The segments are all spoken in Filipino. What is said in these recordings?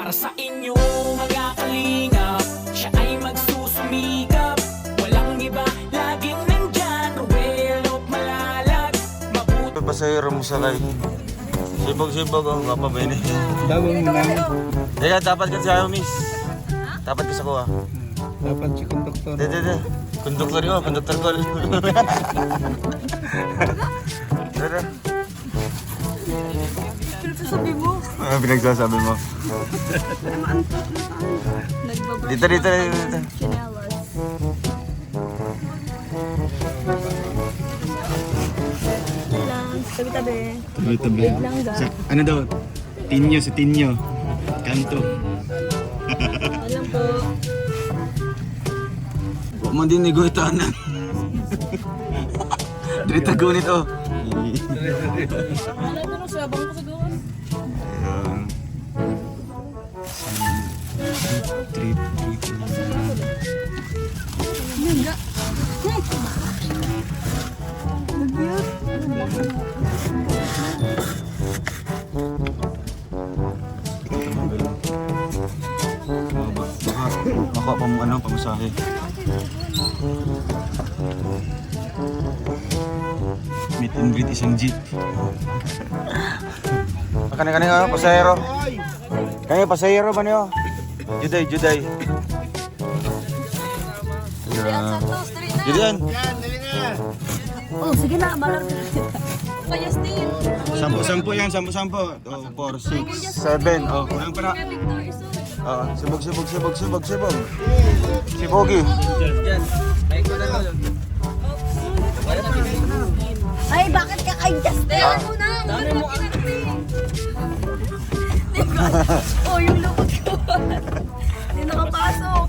para sa inyo mga kalingap. Siya ay magsusumikap, walang iba, laging nandyan. Ruelo, Malalag, mabuti. Pasahero mo sakay. Sibog-sibog ang kapabay na. Dawang mo lang. Teka, dapat ka sa miss. Dapat ka sa kuha. Dapat si konduktor. Dede. Konduktor ko, konduktor ko. Dede. Sabi mo, Ano pinagsasabi mo? nagbabay Dito. chinelas. Lang, tabi-tabi. Tabi-tabi. Wait lang ga. Ano daw? Tinyo sa tinyo. Kanto. Alam po. Huwag mo din niguhitanan. Dito gunit oh. Alam na nung sabang ko sa gawas. Ayun. Trip. Nangga. Baka pa mo ano, pamasahe. Meet and greet isang jeep. Kani-kani pasahero. Kani pasahero ba niyo? Juday. Ayan. Judan. Oh, sige na, malang. Kaya Stin. Sampo yan, sampo. 2, 4, 6. 7. Oh, Ang para. sibog. Si Pogi. Ay, bakit ka kay Justin? Muna, dami mo ang oh, yung lupot ko. Hindi nakapasok.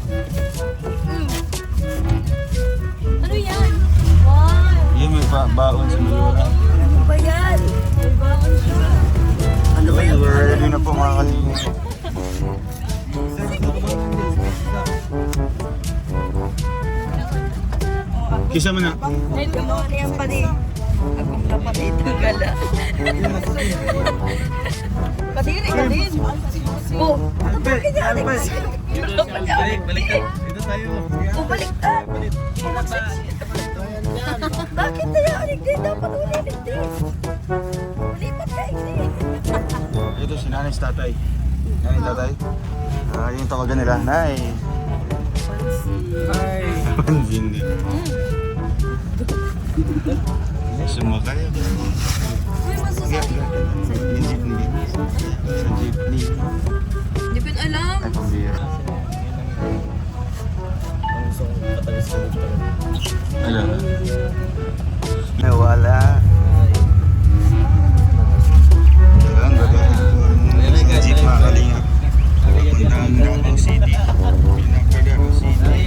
Ano yan? Wow. Yun may baon sa Mayura. Ano ba yan? May baon siya. Ano ba yun? Ready na po mga kalingin. Kisa mo na. Ay, ano yan pa di? Akong dapat ito gala. Kadiri ka din. Oh, ano ba kanya Alex? Balik. Dito tayo. Oh, baliktad. Bakit tayo Alex din? Dapat ulit din. Lipat ka hindi. Ito si nanay sa tatay. Nanay tatay. Yung tawagan nila. Nay. Pansin din. Sumakay. Uy, masasabi. Sa jeepney. Hindi ko alam. Ay, pambira. Ano? Nawala. Ayan, gagawin. Jeep mga kalingap. Papuntahan Davao City. Pinaka Davao City.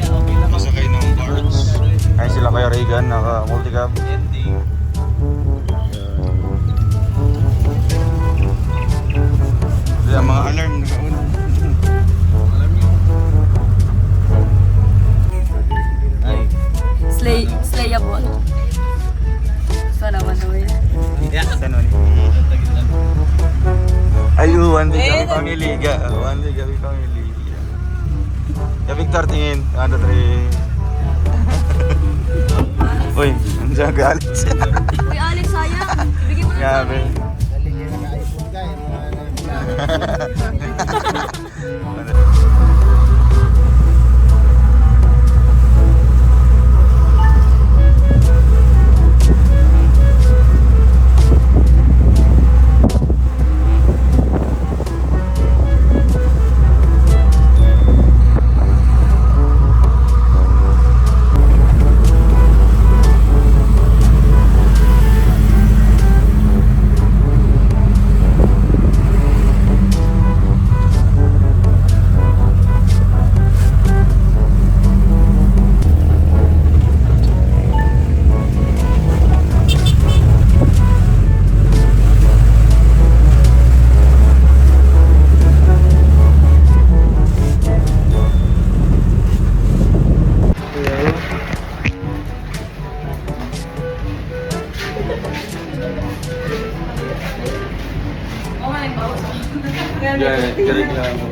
Masakay ng barge. Ay sila kayo Reagan, naka-multicab. Yung mga alarm nakauna. Slayable. Sana manoy. Ayu, one day kami pamiliga. One day kami pamiliga. Ya Victor tingin, ano tre. Uy, andiyan ka Alex. Uy, Alex, sayang. Bigyan mo na sa Grabe.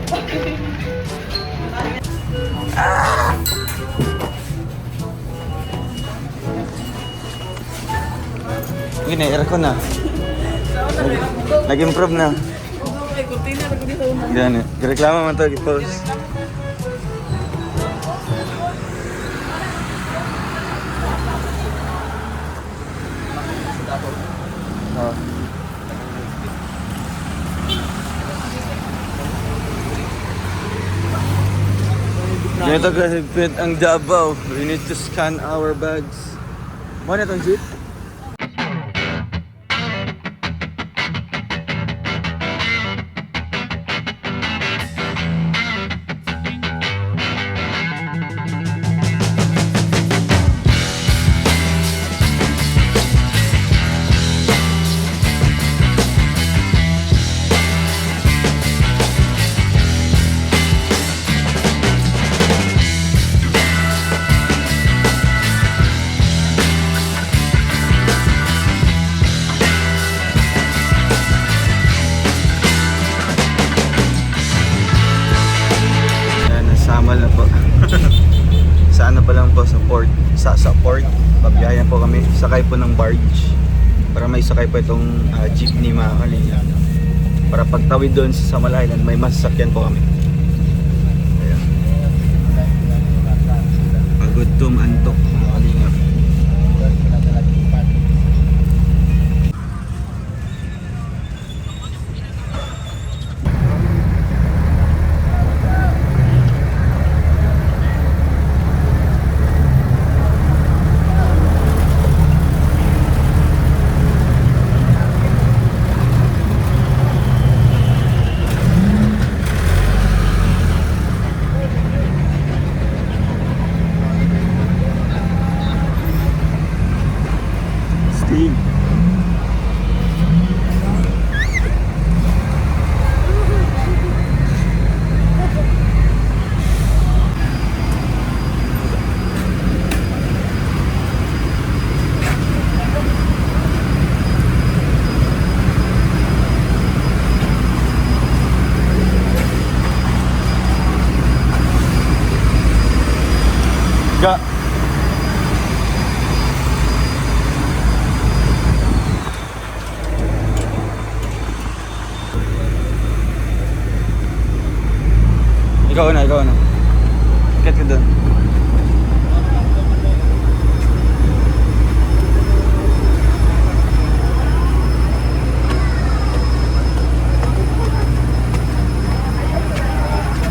Yun eh, aircon na. Nag-improve na. Yan eh. Reklamo man ito, i-post. Oh. Ganito kahigpit ang Davao. We need to scan our bags. Mo na itong jeep? Samal na po. Sa ano pa lang po, sa port. Sa port, pabiyayan po kami. Sakay po ng barge. Para may sakay po itong jeepney mga kalinga. Para pagtawid doon sa Samal Island, may masasakyan po kami. Ayan. Pagod antok mga kalinga. Steve. Ga. Ikaw na, ikaw na. Ikat ka doon.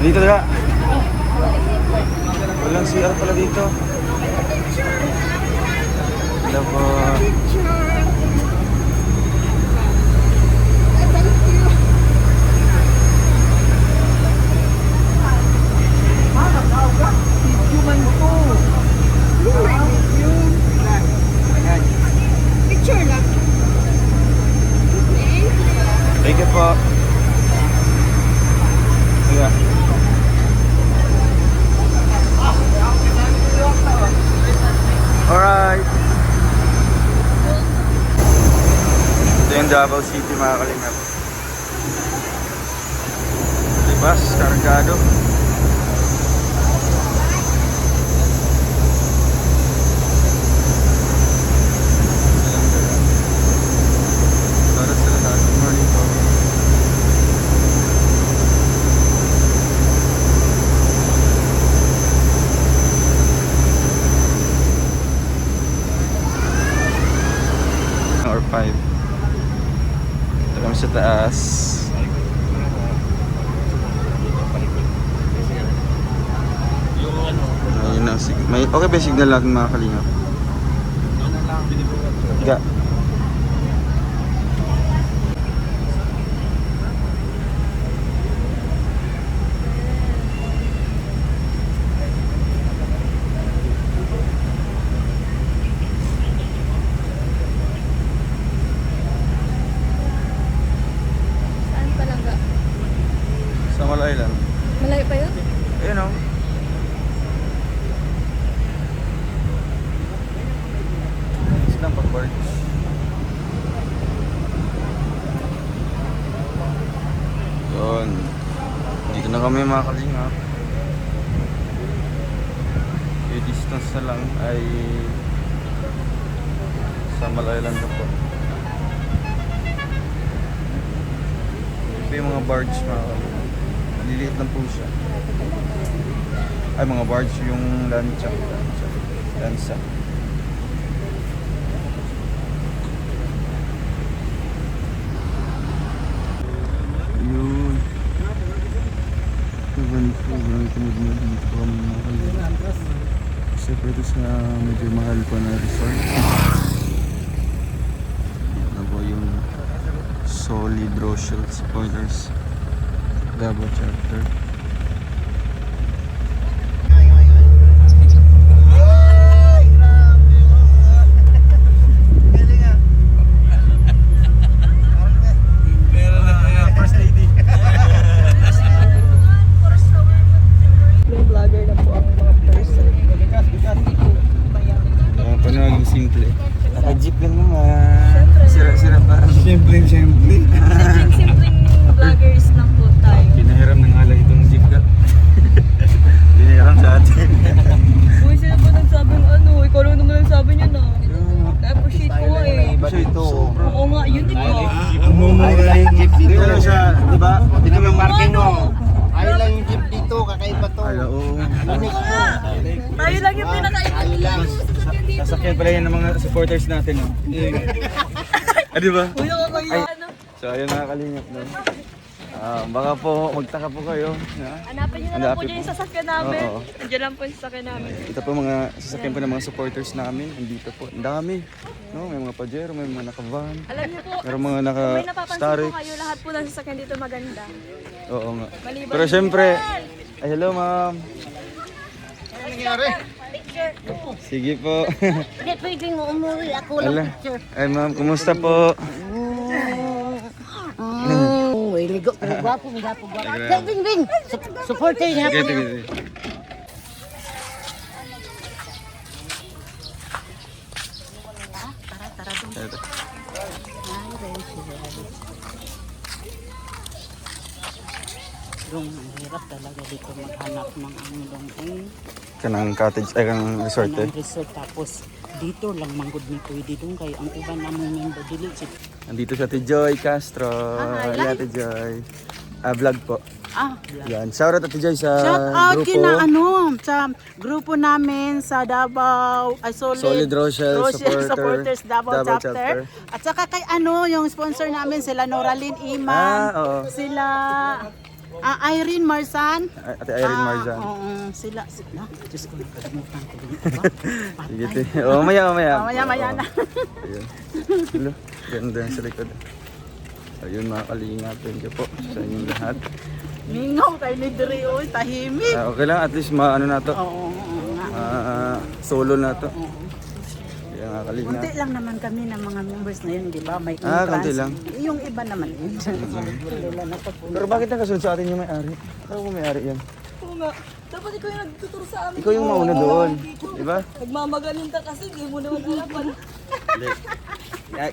Dito na. Walang CR pala dito. Wala po. Picture lang. Thank you po. Yeah. Alright. Ito yung Davao City mga kalingap. Libas, kargado. Para sila sa good morning po. Or 5. Ito kami sa taas. Ayun na, may okay ba signal natin mga kalingap? Ga. Saan Palangga? Samal Island. Malayo pa yun? Ayun o. Silang pag-park. Yun. Dito Dito na kami mga kalingap. Yung distance na lang ay sa Malayaland na po. Ito yung mga barge mga kalingap. Maliliit lang po siya. Ay mga barge yung lancha. Lansa. Yun. Sobrang tumugmod dito kami mga kalingap. Kasi pwede sa medyo mahal pa na resort. Ano po yung Solid Rochelle Supporters Davao Chapter. Yung vlogger na po ang mga person. Panawag yung simple. Naka-jeep lang naman. Sira-sira pa. Simpleng. Simpleng vloggers lang po tayo. Pinahiram ng alay itong jeep ka. Pinahiram sa atin. Uy, sila po nagsabing ano, ikaw lang naman nagsabi niya na. Na-appreciate ko nga eh. Siya ito. Oo nga, unique mo. Umumuhay yung jeep Dito lang siya, di ba? Dito lang parking mo. Ayaw lang yung jeep dito, kakaiba to. Ay, oo. Oo nga. Tayo lang yung pinakaiba. Ayaw lang. Sasakyan pala yan ng mga supporters natin. Oh. Ah, di ba? Uy, nakakaya. Ano? So, ayun mga kalingap doon. Baka po, magtaka po kayo. Hanapin niyo na lang po Hanapin dyan yung po. sasakyan namin. Oo. Nandiyan lang po yung sasakyan namin. Ito po mga sasakyan po ng mga supporters namin. Andito po. Ang dami. No? May mga Pajero, may mga naka-van. Alam niyo po, Meron mga kung may napapansin naka-Starix. po kayo, lahat po ng sasakyan dito maganda. Oo nga. Maliban Pero syempre, ay hello ma'am. Picture. Sige po. Hindi pwedeng umuwi, ako lang Ala. picture. Ay ma'am, kumusta po? Uy, ligo, gwapo. Hey, Bing! Supporter niya Sige, ako. sige, sige. Ito. Dong, ang hirap talaga dito maghanap ng ano dong Kanang cottage, ay kanang resort eh. ng resort. Tapos dito lang manggod ni pwede dong kay ang uban namong member dili si Nandito si Ate Joy Castro. Hi Ate Joy. Vlog po. Yan. Shoutout Ate Joy sa Shout out grupo. kina sa grupo namin sa Davao ay Solid Rochelle Supporters Davao Chapter. At saka kay yung sponsor namin sila Noraline Iman, Oo. sila Irene Marsan. Ate Irene Marzan. Oo, sila. Diyos ko nakalimutan ko din ba? Sige, te. Oh, maya. Maya na. Ayun. Hello. Ganda sa likod. Ayun mga kalingap. Thank you po sa inyong lahat. Mingaw kay ni Dre oy, tahimik. Okay lang, at least maano na to. Oo. Solo na to. Kaya mga kalingap. Kunti lang naman kami ng mga members na yun, di ba? May Konti lang. Yung iba naman. Pero bakit nakasunod sa atin yung may-ari? Ako mo may-ari yan. Oo nga. Dapat ikaw yung nagtuturo sa amin. Ikaw yung mauna doon. Di ba? Nagmamagaling ka kasi, hindi mo naman alam.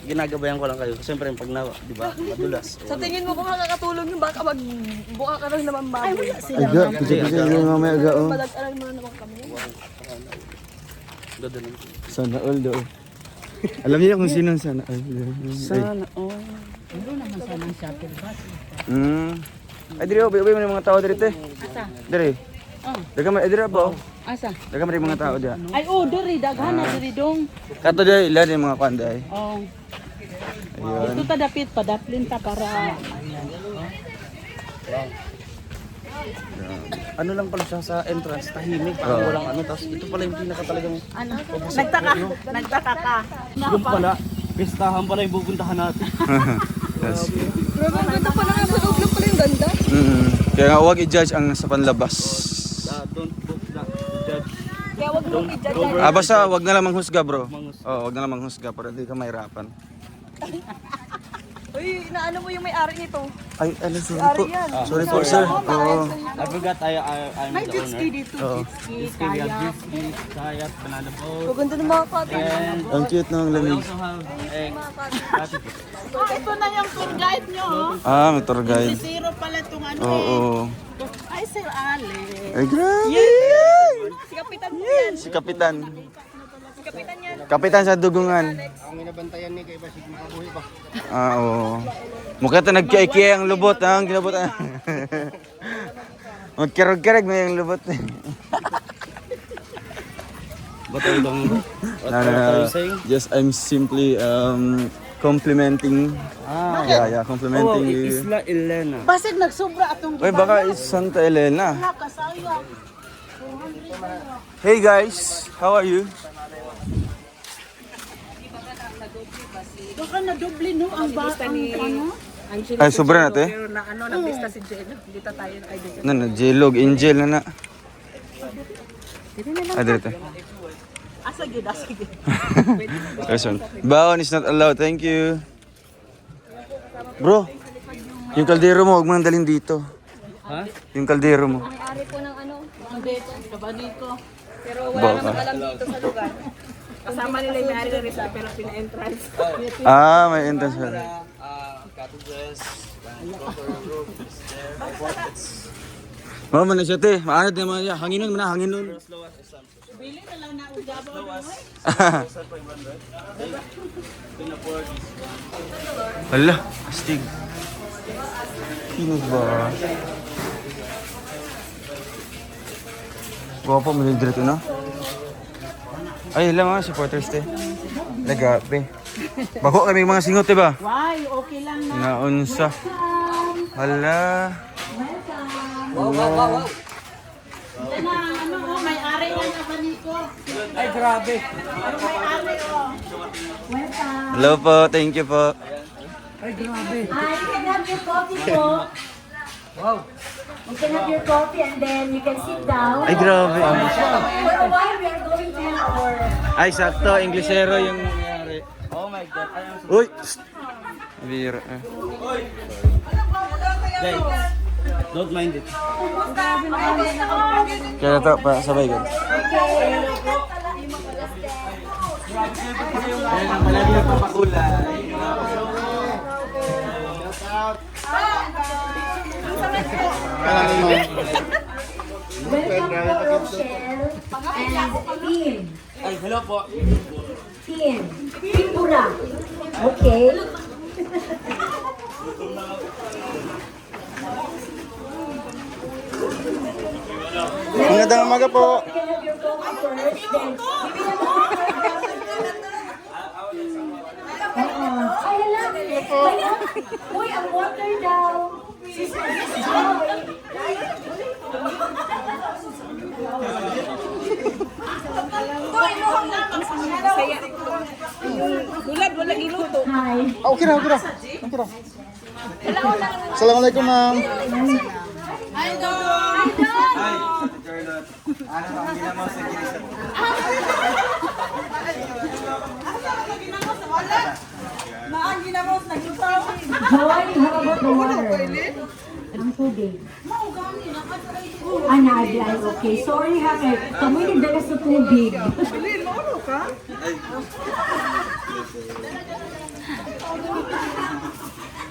Ginagabayan ko lang kayo. Siyempre, pag na, di ba, madulas. Sa tingin mo kung makakatulong yung baka magbuka ka rin naman bago. Aga, pisa yung mamaya aga. Oh. Balag-aral mo na naman kami. Gaganon. Sana all daw. Alam niyo kung sino ang sana all. Sana Meron naman sana ang shuttle bus. Ay, diri, obay mo ng mga tao diri, te. Asa? Diri. Daga man, diri po. Asa? Daga man yung mga tao diya. Ay diri daghan na diri dong. Kato diya, ilan yung mga kwanday. Oh. Ayun. Ito ta dapit padaplin ta para Ano lang pala siya sa entrance, tahimik, parang Oo. walang ano. Tapos ito pala yung pinaka talagang, Nagtaka ka. yung pala, pistahan pala yung pupuntahan natin. Yes. Grabe, ang ganda pala nga sa loob lang pala yung ganda. Kaya nga, huwag i-judge ang sa panlabas. Don't book na, judge. Kaya wag mo i-judge. Basta wag na lang manghusga, bro. Oo, wag na lang manghusga para hindi ka mahirapan. Uy, inaano mo yung may-ari nito? Ay, ano, sorry May-ari po. yan. Sorry po, sir. Oo. I forgot I'm May the jet owner. ski dito. Oo. Jet ski, Jet ski, we have kayak. jet ski, kayak, banana boat. Maganda ng mga cottage. And Ang cute ng we lamig. also have a Mga cottage. cottage. Oh, ito na yung tour guide nyo. Oh. Ah, may tour Si guide. Zero pala itong ano Oo. eh. Ay, Sir Ale. Ay, grabe! Si Kapitan mo yan. Si Kapitan. Si Kapitan yan. Kapitan sa dugungan. Ah, oo. Mukha ito nagkikiya ang lubot, ha? Ang ginabot, ha? Magkirog-kirog mo yung lubot. What are you doing? No, no, no. Just, I'm simply complimenting. Yeah, complimenting Oh, you. Isla Elena. Basig nagsobra atong Uy, baka is Santa Elena. kasaya. Hey guys, how are you? Baka na doble no ang bata ni ano. Ay, sobra na, te. Na ano nang bista si Jen. Dito tayo ay dito. Na, jelog, angel na na. Ah, dito. Sige. Person. Baon is not allowed, thank you. Bro, yung kaldero mo, huwag mo nang dalhin dito. Ha? Yung kaldero mo. May-ari po ng ano. Dito, kabadiko. Pero wala Baka. namang alam dito sa lugar. Kasama nila yung may-ari ng resort pero pina-entrance. Ah, may entrance pala. Cottages, Mama na siya, te. Maanad naman siya. Hanginon mo na, hanginon. Bili na lang na ugabaw. Hala, astig. Kinos ba? Gwapo, may direto na. Ay, hala mga supporters, te. Nagape. Bako kami mga singot, te ba? Why, okay lang na. Naunsa. Hala. Ito na, ano oh, may-ari ng kabadiko. Ay, grabe. Ano may-ari oh. Hello po, thank you po. You can have your coffee po. Wow. You can have your coffee and then you can sit down. Ay, grabe. For a while, we are going to have our... Ay, sakto. Englishero yung nangyari. Oh my God. I am so Uy! Bira. Guys, don't mind it. Kaya to, pa, sabay ka. Welcome po, Shell. And Team. Ay, hello po. Team. Tripura. Okay. Magandang umaga po. You can have your coffee first. Then, ay, hala. Uy, ang water daw. Bulad, wala giluto. Hi. Okay na. Assalamualaikum, ma'am. Joy, how about the water? Ang tubig. Ay, okay. Sorry ha, kay kamoy nagdala sa tubig.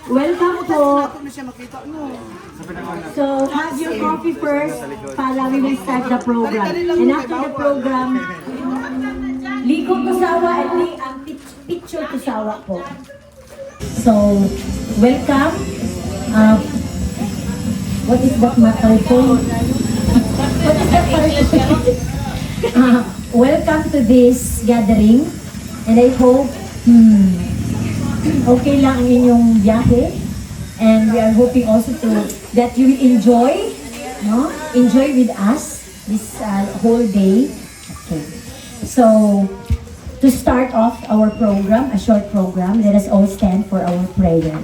Welcome po. So, have your coffee first para we will start the program. And after the program, ligo to sawa at picture to sawa po. So, welcome. What is that microphone? What is that microphone? Welcome to this gathering. And I hope okay lang ang inyong biyahe. And we are hoping also that you will enjoy, no? Enjoy with us this whole day. Okay. So, to start off our program, a short program, let us all stand for our prayer.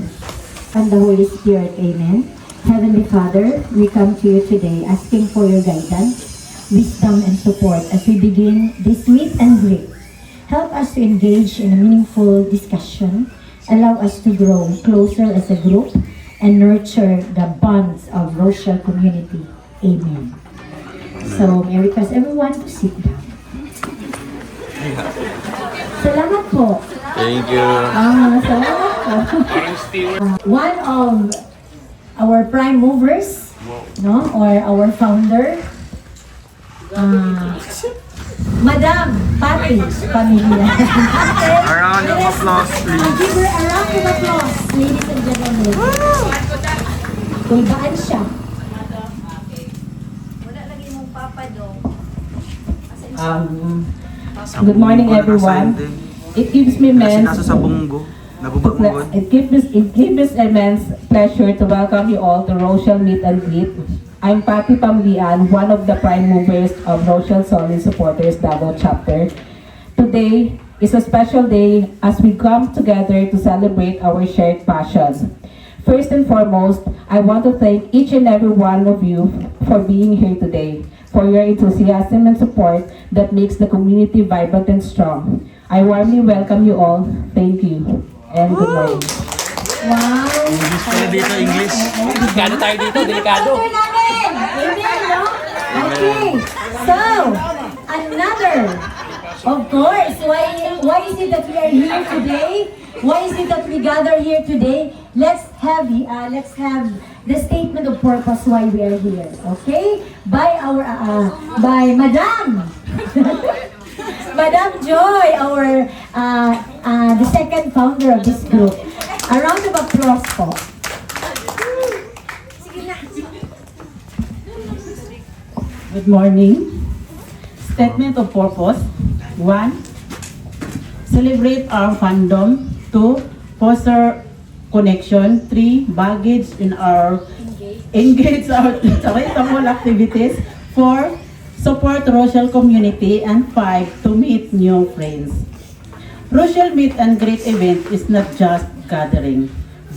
And the Holy Spirit, amen. Heavenly Father, we come to you today asking for your guidance, wisdom, and support as we begin this meet and greet. Help us to engage in a meaningful discussion allow us to grow closer as a group and nurture the bonds of Rochelle community. Amen. So, may I request everyone to sit down. Salamat po. Thank you. Salamat po. One of our prime movers, no, or our founder, Madam Patty Pamilya. A round of applause, please. Give her a round of applause, ladies and gentlemen. Tulbaan siya. Good morning, everyone. It gives me immense sa bunggo. it gives immense pleasure to welcome you all to Rochelle Meet and Greet. I'm Patty Pamlian, one of the prime movers of Rochelle Solid Supporters Davao Chapter. Today is a special day as we come together to celebrate our shared passions. First and foremost, I want to thank each and every one of you for being here today, for your enthusiasm and support that makes the community vibrant and strong. I warmly welcome you all. Thank you and good morning. Wow! Dito, English. Delikado tayo dito, delikado. Pastor namin! Amen, no? Okay. So, another. Of course, why is it that we are here today? Why is it that we gather here today? Let's have the statement of purpose why we are here. Okay? By Madam Madam Joy, our the second founder of this group. A round of applause po. Good morning. Statement of purpose. 1. Celebrate our fandom. 2. Foster connection. 3. Engage our charitable activities. 4. Support Rochelle community. And 5. To meet new friends. Rochelle Meet and Greet event is not just gathering,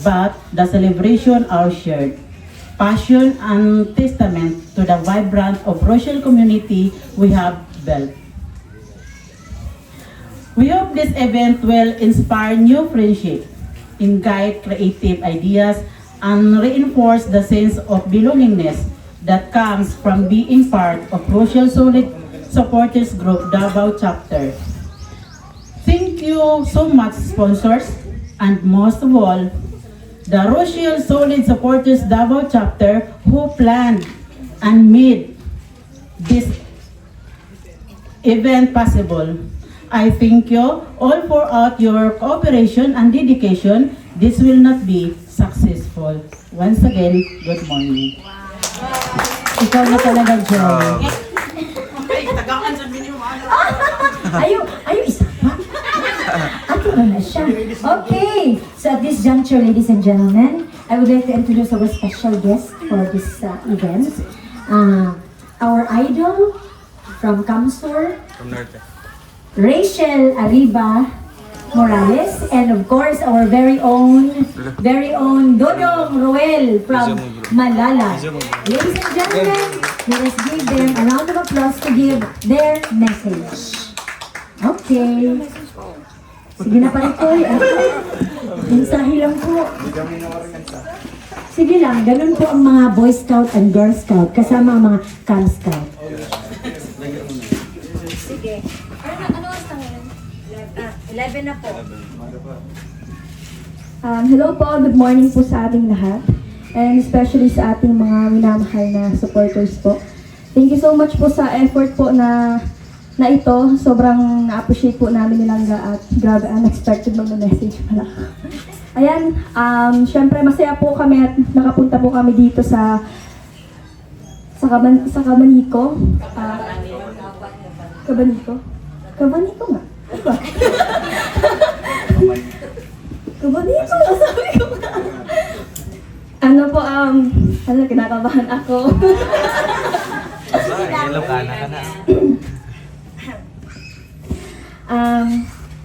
but the celebration our shared passion and testament to the vibrant of Rochelle community we have built. We hope this event will inspire new friendship, guide creative ideas, and reinforce the sense of belongingness that comes from being part of Rochelle Solid Supporters Group Davao Chapter. Thank you so much, sponsors, and most of all, the Rochelle Solid Supporters Davao Chapter who planned and made this event possible. I thank you all for your cooperation and dedication. This will not be successful. Once again, good morning. Ikaw na talaga, Joy. Ayaw, isa pa. Ato na siya. Okay, so at this juncture, ladies and gentlemen, I would like to introduce our special guest for this event. Our idol from Camsor, Rachel Arriba Morales, and of course, our very own Dodong Roel from Malala. Ladies and gentlemen, let us give them a round of applause to give their message. Okay. Sige na pala po. Mensahe lang po. Sige lang, ganun po ang mga Boy Scout and Girl Scout kasama ang mga Cub Scout. Sige. Ano oras na ngayon? 11 na po. Hello po, good morning po sa ating lahat. And especially sa ating mga minamahal na supporters po. Thank you so much po sa effort po na ito. Sobrang na-appreciate po namin nilangga at grabe, unexpected mag-message pala. Ayan, syempre masaya po kami at nakapunta po kami dito sa Cabaniko. Cabaniko nga. Diba? Cabaniko, sabi ko nga. Ano po, kinakabahan ako.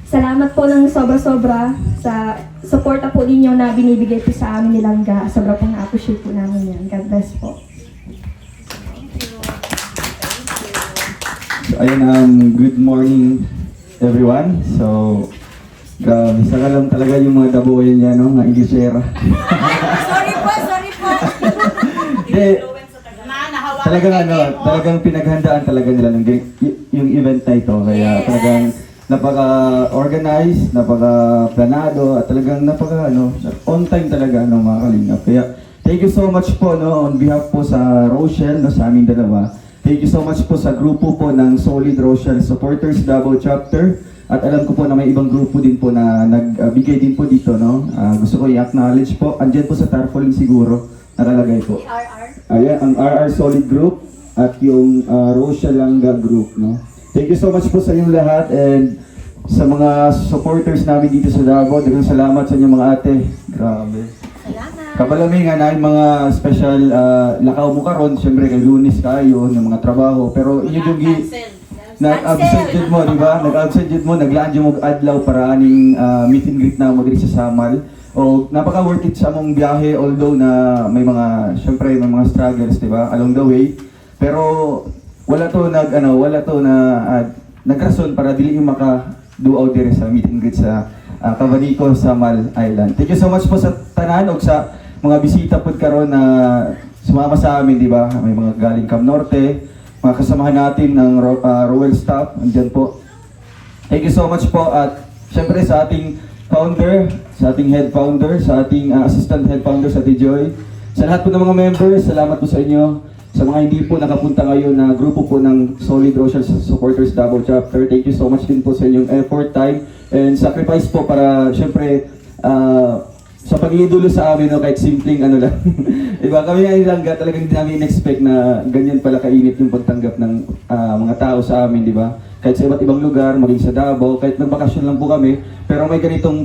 Salamat po ng sobra-sobra sa suporta po ninyo na binibigay po sa amin nilangga. Sobra pong na-appreciate po namin yan. God bless po. So, ayun, good morning everyone. So, Grabe, saka lang talaga yung mga dabuhay niya, no? Mga Inglesera. Sorry po. Hindi, talagang pinaghandaan talaga nila yung event na ito. Kaya talagang napaka-organized, napaka-planado, at talagang on time talaga, mga kalingap. Kaya thank you so much po, no, on behalf po sa Rochelle, no, sa aming dalawa. Thank you so much po sa grupo po ng Solid Rochelle Supporters Davao Chapter. At alam ko po na may ibang grupo din po na nagbigay din po dito, no? Gusto ko i-acknowledge po. Andyan po sa tarpaulin siguro, nakalagay po. Ayan, ang RR Solid Group at yung Rochelle Langga Group, no? Thank you so much po sa inyong lahat, and sa mga supporters namin dito sa Davao. Daghang salamat sa inyo mga ate. Grabe. Kabalami nga na yung mga special lakaw mo karon, syempre kay Lunis kayo ng mga trabaho, pero inyo yung nag-absent mo, di ba? Nag-absent mo, naglaan yung mag-adlaw para aning meet and greet na mo diri sa Samal. O napaka-worth it sa among biyahe, although na may mga, syempre may mga struggles, di ba? Along the way. Pero wala to nagrason para dili yung maka-do out dire sa meet and greet sa Cavanico, Samal Island. Thank you so much po sa tanan o sa mga bisita po karon na sumama sa amin, di ba? May mga galing Cam Norte, mga kasamahan natin ng Royal staff, andyan po. Thank you so much po, at syempre sa ating founder, sa ating head founder, sa ating assistant head founder, sa Ate Joy. Sa lahat po ng mga members, salamat po sa inyo. Sa mga hindi po nakapunta ngayon na grupo po ng Solid Rochelle Supporters Davao Chapter, thank you so much din po sa inyong effort, time, and sacrifice po para syempre sa pag-iidulo sa amin, no, kahit simpleng lang. Diba, kami ay langga, talagang hindi namin in-expect na ganyan pala kainit yung pagtanggap ng mga tao sa amin, di ba? Kahit sa iba't ibang lugar, maging sa Davao, kahit nagbakasyon lang po kami, pero may ganitong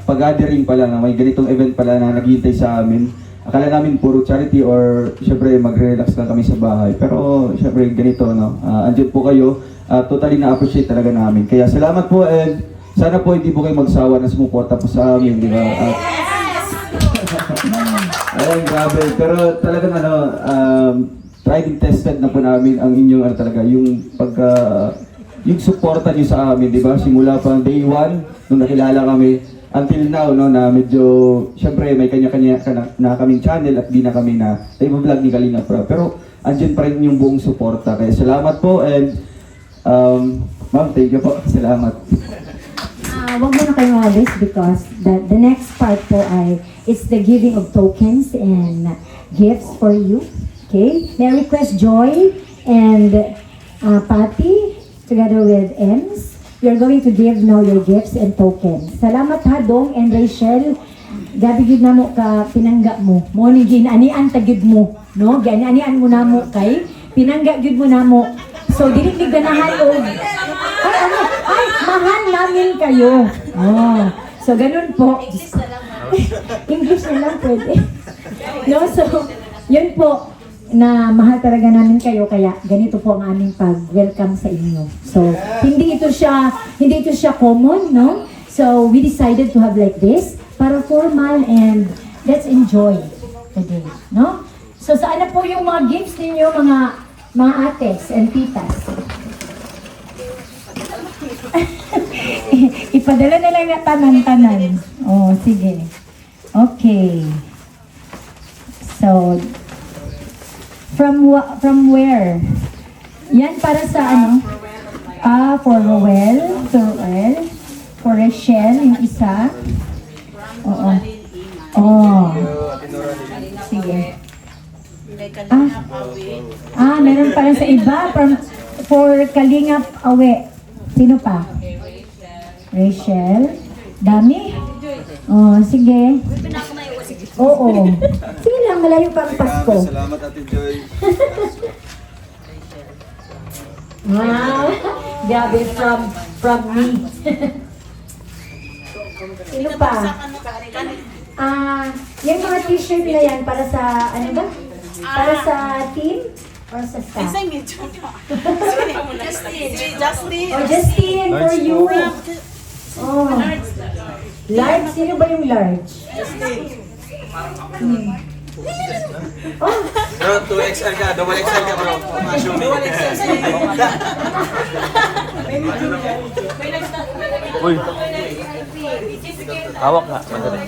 pag-gathering pala, may ganitong event pala na naghihintay sa amin. Akala namin puro charity or syempre mag-relax lang kami sa bahay. Pero syempre ganito, no? Andyan po kayo, totally na-appreciate talaga namin. Kaya salamat po, and sana po hindi po kayo magsawa na sumuporta po sa amin, di ba? Ayun, grabe. Pero talagang tried and tested na po namin ang inyong talaga, yung yung suporta niyo sa amin, di ba? Simula pa day 1, nung nakilala kami, until now, no, na medyo, syempre may kanya-kanya na kaming channel at di na kami na i-vlog ni Kalinga Prab. Pero andyan pa rin yung buong suporta. Kaya salamat po, and ma'am, thank you po. Salamat. Wag mo na kayo alis because the next part po ay it's the giving of tokens and gifts for you. Okay? May I request Joy and Patty together with Ems. We are going to give now your gifts and tokens. Salamat ha, Dong and Rachel. Gabi gid na mo ka pinangga mo. Mo ni ginanian tagid mo, no? Ganian mo na mo kay pinangga gid mo na mo. So dili ni ganahan og ay, mahal namin kayo. Oh. So, ganun po. English na lang pwede. No, so, yun po, na mahal talaga namin kayo, kaya ganito po ang aming pag-welcome sa inyo. So, hindi ito siya common, no? So, we decided to have like this, para formal, and let's enjoy the day, no? So, saan na po yung mga gifts ninyo, mga ates and titas? Ipadala na lang na tanan-tanan. Oh, sige. Okay. So, from where? Yan para sa ano? For Roel. For Rachel, yung isa. Oo. Oh. Sige. Meron para sa iba. For Kalingap Awe. Sino pa? Rachel. Dami? Oh, sige. Oo. Sige lang, malayo pa ang Pasko. Salamat, Ate Joy. Wow. Gabi from me. Sino pa? Yung mga t-shirt na yan para sa, ano ba? Para sa team? Or sa staff? Justin. Oh, Justin, for you. Oh. Large? Sino ba yung large? Oh. Bro, 2XL ka, double XL ka bro. Uy. Hawak nga. Madali.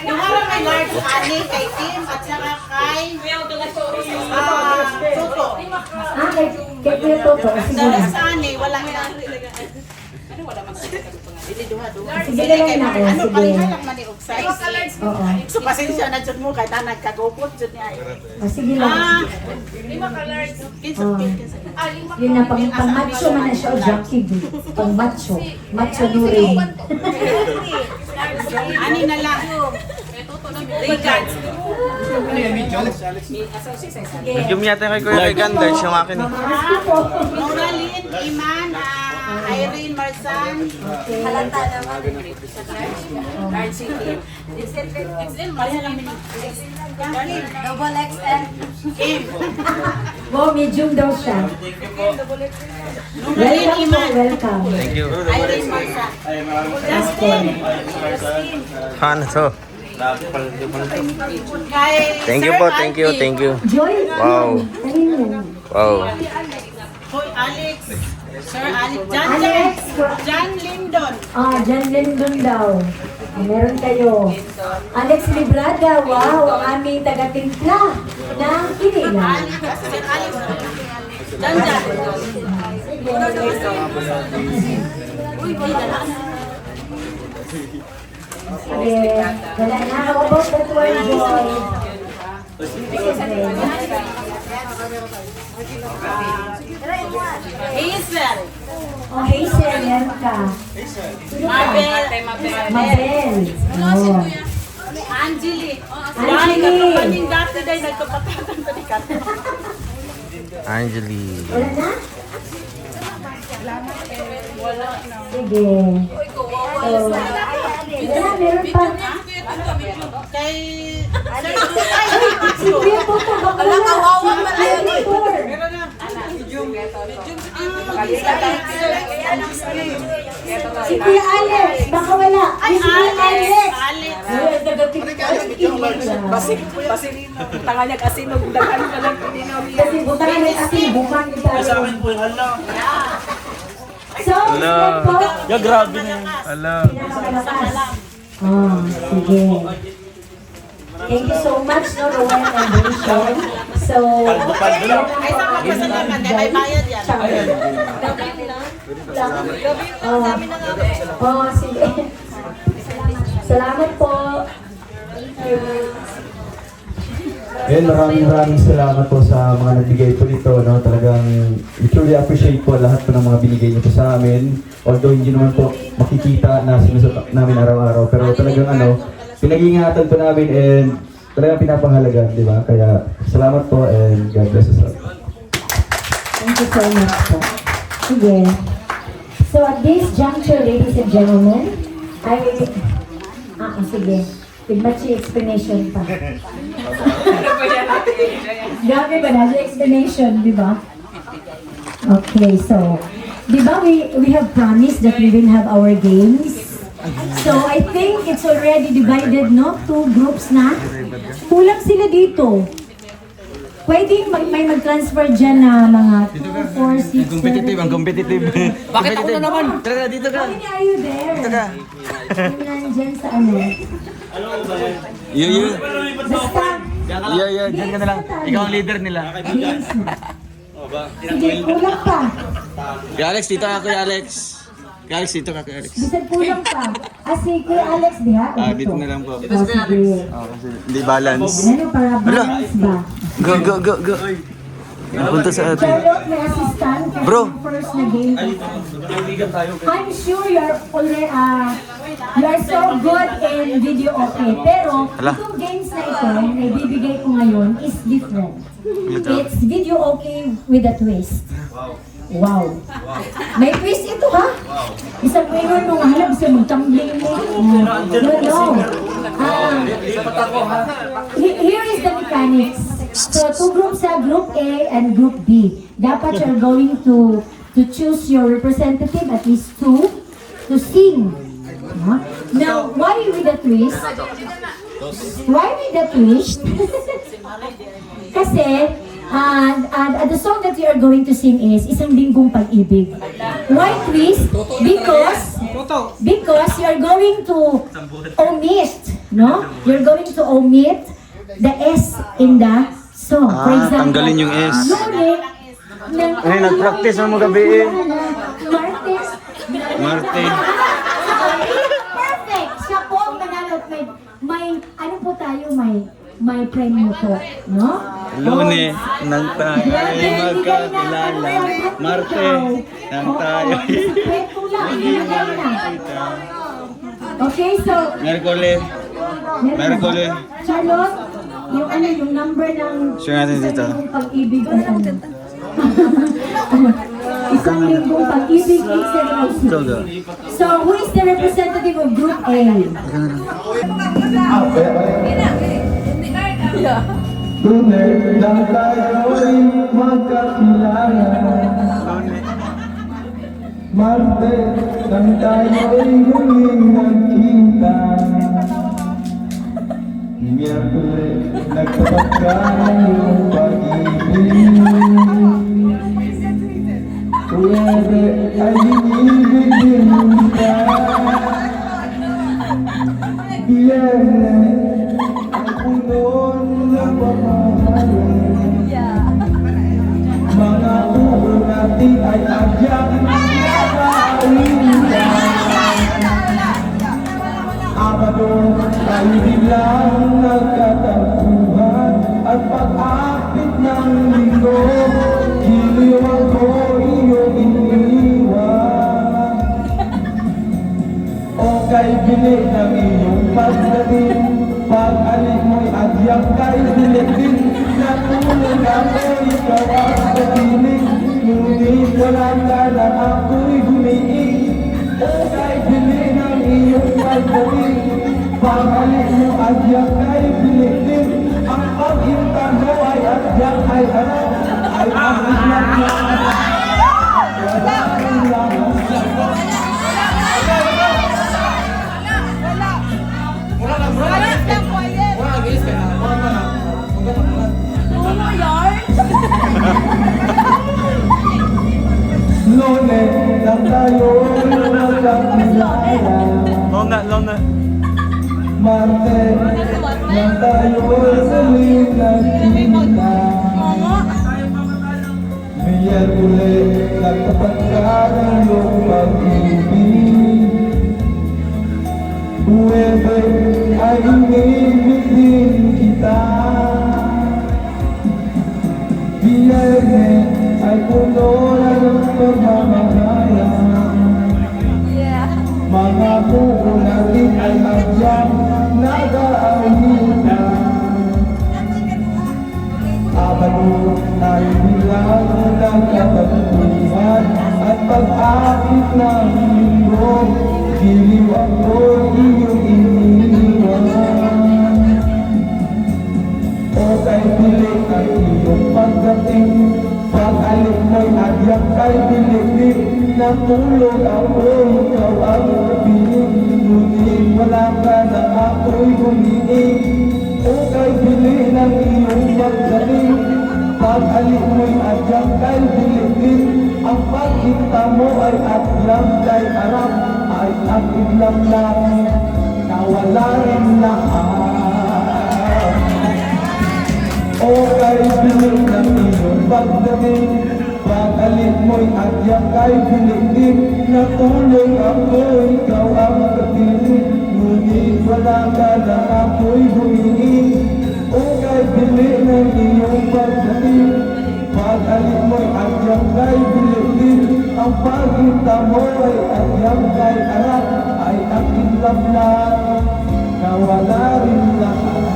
Yung harap kay Large, Ali, kay Tim, at saka kay Tuto. Kay Kuya Toto. Sige Dahil na. sa Ani, wala na. Sige lang ako. Ano, Sige. palihalang man yung size. Oo. So, pasensya na dyan mo, kahit na nagkagupot dyan niya. Sige lang. Yun na, pang macho man na siya o junkie din. Pang macho. Macho Nuri. Ani na lang. Regards. Medium yata kay Kuya Regan dahil siya makin. Noraline, Iman, Irene, Marsan. Halata naman. Large City. Double XL. Kim. Wow, medium daw siya. Noraline, Welcome po, Iman. welcome. Thank you. Irene, Marsan. Justin. Ano to? Kay Thank you Sir po, thank you, Alfie. thank you. Joy. Wow. Ayun. Wow. Hoy, Alex. Sir Alex. Alex. John Lindon. Jan Lindon daw. Meron kayo. Alex Librada, wow, ang aming taga-timpla ng Kinila. Sir Alex. Jan. Sige, wala na. How about that one, Joy? Hazel. Oh, Hazel, meron ka. Mabel. Mabel. Oh. Angelique. Angelique. Kaning dati dahil nagkapatatan pa ni Kat. Angeli. Wala na? Sige. Wala, meron pa. Kay Si Kuya Toto, baka wala. Meron na. Si Kuya Alex, baka wala. Si Kuya Alex. Ay, Tanga niya kasi nung dagan ka lang pininomi. kasi butangan na kasi bumang tayo. So, next po. Grabe na yun. Ala. Pinakamalakas. Sige. Thank you so much, no, Rowan and Rachel. So, Ay, sa magpasalamat, may bayad yan. Sige. Salamat po. And maraming salamat po sa mga nagbigay po nito, no? Talagang we truly appreciate po lahat po ng mga binigay niyo po sa amin. Although hindi naman po makikita na sinusuot namin araw-araw, pero talagang pinag-iingatan po namin and talagang pinapahalaga, di ba? Kaya salamat po and God bless us all. Thank you so much po. Sige. So at this juncture, ladies and gentlemen, sige. With much explanation pa. Grabe ba na explanation, di ba? Okay, so, di ba we have promised that we will have our games? So, I think it's already divided, no? 2 groups na. Kulang sila dito. Pwede may mag-transfer dyan na mga 2, 4, 6, 7, 8. Ang competitive. Bakit ako na naman? Tara, dito ka. How many are you there? Dito ka. Nandyan sa ano? Yo. Basta, Yeah, dyan ka na lang. Ikaw ang leader nila. games na. Sige, kulang pa. Kuya Alex, dito ka, Kuya Alex. Kuya Alex, dito ka, Kuya Alex. Bisan kulang pa. Si Kuya Alex, diha? Dito na lang po. Sige. Kasi hindi balance. Ano, para balance ba? Go. Punta sa atin. Charlotte, may assistant. Kasi Bro. yung first na game. I'm sure you're already, you are so good in video okay. Pero, Hala. itong games na ito, na ibibigay ko ngayon, is different. It's video okay with a twist. Wow. May twist ito, ha? Isang winner nung halab siya magtambling mo. No. Here is the mechanics. So, 2 groups are Group A and Group B. Dapat you're going to choose your representative, at least 2, to sing. Now, why with a twist? Why with a twist? Kasi, the song that you are going to sing is Isang Linggong Pag-ibig. Why twist? Because because you're going to omit, no? You're going to omit the S in the song. For example, tanggalin yung S. Lunes, Ay, nag-practice mo gabi eh. Martes, Marte. perfect! Siya po ang manalo. May, ano po tayo, may premyo po, no? Lunes, nang tayo ay magkakilala. Marte, nang tayo ay Okay, so, Merkules. Merkules. Charlotte, yung ano, yung number ng Share natin dito. isang linggong pag-ibig ay ano? Isang linggong pag-ibig is Ikaw ga. So, who is the representative of Group A? Lunes lang tayo'y magkakilala. Martes lang tayo'y huling nagkita. Miyerkules nagtapat ka ng iyong pag-ibig. Huwebe ay inibig din kita. Biyernes ang puno ng pamamahalan. Mga ulo natin ay agyang nakaulitan. Abado tayo biglang nagkatagpuan. At pag-akit ng linggo, giliw ako iyong iniwan. O kay bilik ng iyong pagdating, pag-alik mo'y adyang kay bilik din. Natulog ako, ikaw ang kapiling. Ngunit wala ka na ako'y humiing. O kay bilik ng iyong pagdating, pag-alik mo adyang kay bilik din. Ang paghinta mo ay adyang ay harap, ay ang ilang na. Wala kang laman. Lunes lang tayo magkakilala. Lona. Martes lang tayo huling nagkita. Miyerkules nagtapat ka ng iyong pag-ibig. Huwebe ay inibig din kita. Biyernes ay puno ng pagmamahalan. Mga buko natin ay adyang nag-aawitan. Abado ay bilang nagkatagpuan. At pag-akit ng linggo, giliw ako iyong iniwan. O kay bilik ang iyong pagdating, pag-alik mo'y adyang kay bilik din. Natulog ako, ikaw ang kapiling. Ngunit wala ka na ako'y humiing. O kay bilik ng iyong pagdating, pag-alik mo'y adyang kay bilik din. Ang paghinta mo ay adyang kay harap, ay ang idlam lang nawala rin lahat. O kay bilik ng iyong pagdating, pag-alik mo'y adyang kay bilik din. Natulog ako, ikaw ang kapiling. Ngunit wala ka na ako'y humiing. O kay bilik ng iyong pagdating, pag-alik mo'y adyang kay bilik din. Ang paghinta mo ay adyang kay harap, ay ang idlam lang nawala rin lahat.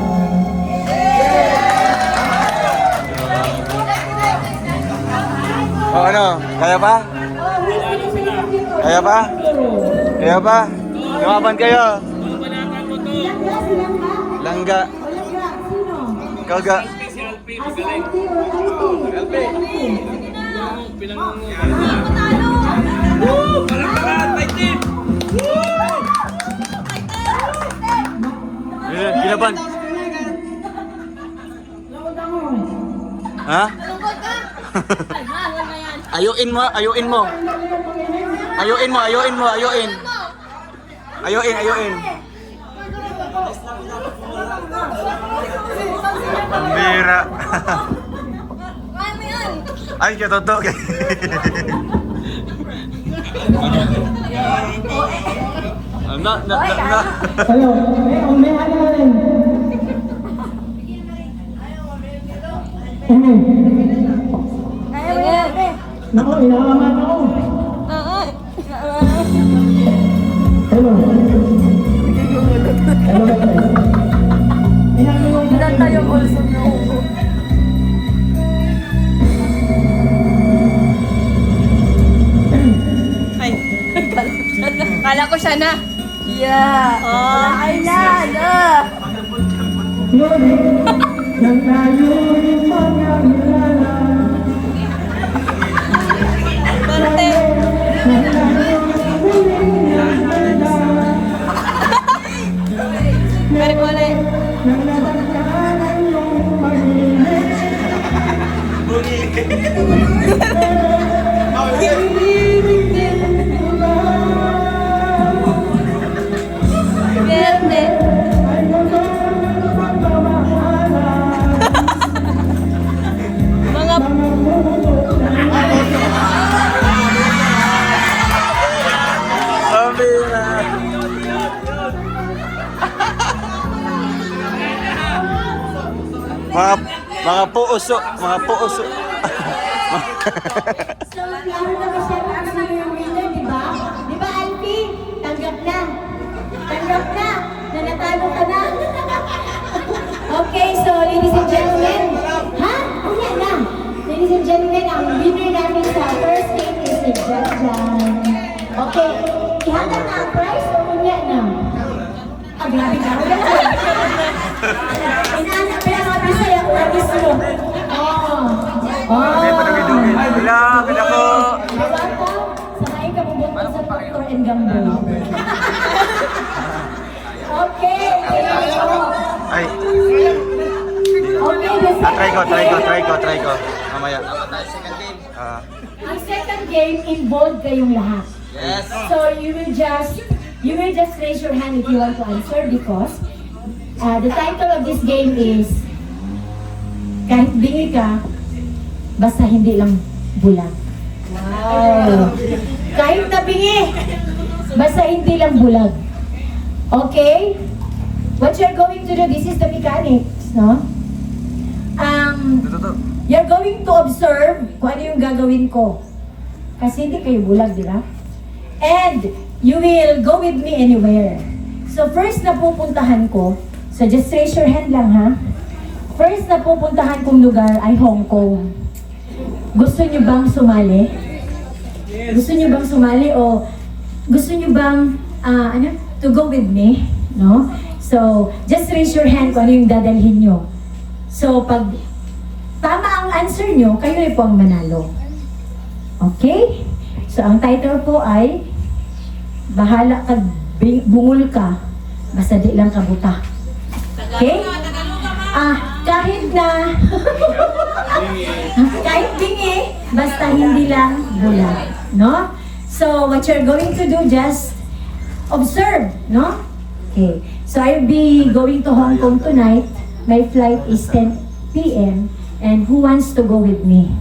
O ano, kaya pa? Kaya pa? Kaya pa? Lumaban kayo. Langga. Ikaw ga. Ginaban. Ha? Ayuin mo. Ayuin. Ayuin. Pambira. Ano yan? Ay, kaya totoo. Na. Ayaw yan. Nako, inaangan ako. Oo. Hello. Hello, guys. Ilan tayong also na upo? Ay, kala ko siya na. Yeah. Oh, ay na. Nang tayo'y magkakilala. Bante. Pero ko ulit. Verde. Mga Pambira. Mga puuso. So, laro na ba siya ang sino yung winner, di ba? Di ba, Alfie? Tanggap na. Na natalo ka na. Okay, so ladies and gentlemen. Ha? Unya na. Ladies and gentlemen, ang winner namin sa first game is si Jan. Okay, ihatag na ang prize o unya na? Ah, grabe ka. Inaanap pa yung abis sa'yo, abis mo. Bila ko. Sakayin ka bubuntan sa Procter and Gamble. Okay. Ay. Okay, Try ko. Mamaya. ang second game involved kayong lahat. Yes. So you will just raise your hand if you want to answer because the title of this game is kahit bingi ka, basta hindi lang bulag. Wow! Kahit nabingi, basta hindi lang bulag. Okay? What you're going to do, this is the mechanics, no? You're going to observe kung ano yung gagawin ko. Kasi hindi kayo bulag, di ba? And you will go with me anywhere. So first na pupuntahan ko, so just raise your hand lang ha. First na pupuntahan kong lugar ay Hong Kong. Gusto niyo bang sumali? Gusto niyo bang sumali o gusto niyo bang to go with me? No? So, just raise your hand kung ano yung dadalhin niyo. So, pag tama ang answer niyo, kayo rin po ang manalo. Okay? So, ang title po ay bahala ka, bungol ka, basta di lang kabuta. Okay? Kahit na kahit bingi, basta hindi lang bulag, no? So what you're going to do, just observe, no? Okay. So I'll be going to Hong Kong tonight. My flight is 10 p.m. And who wants to go with me?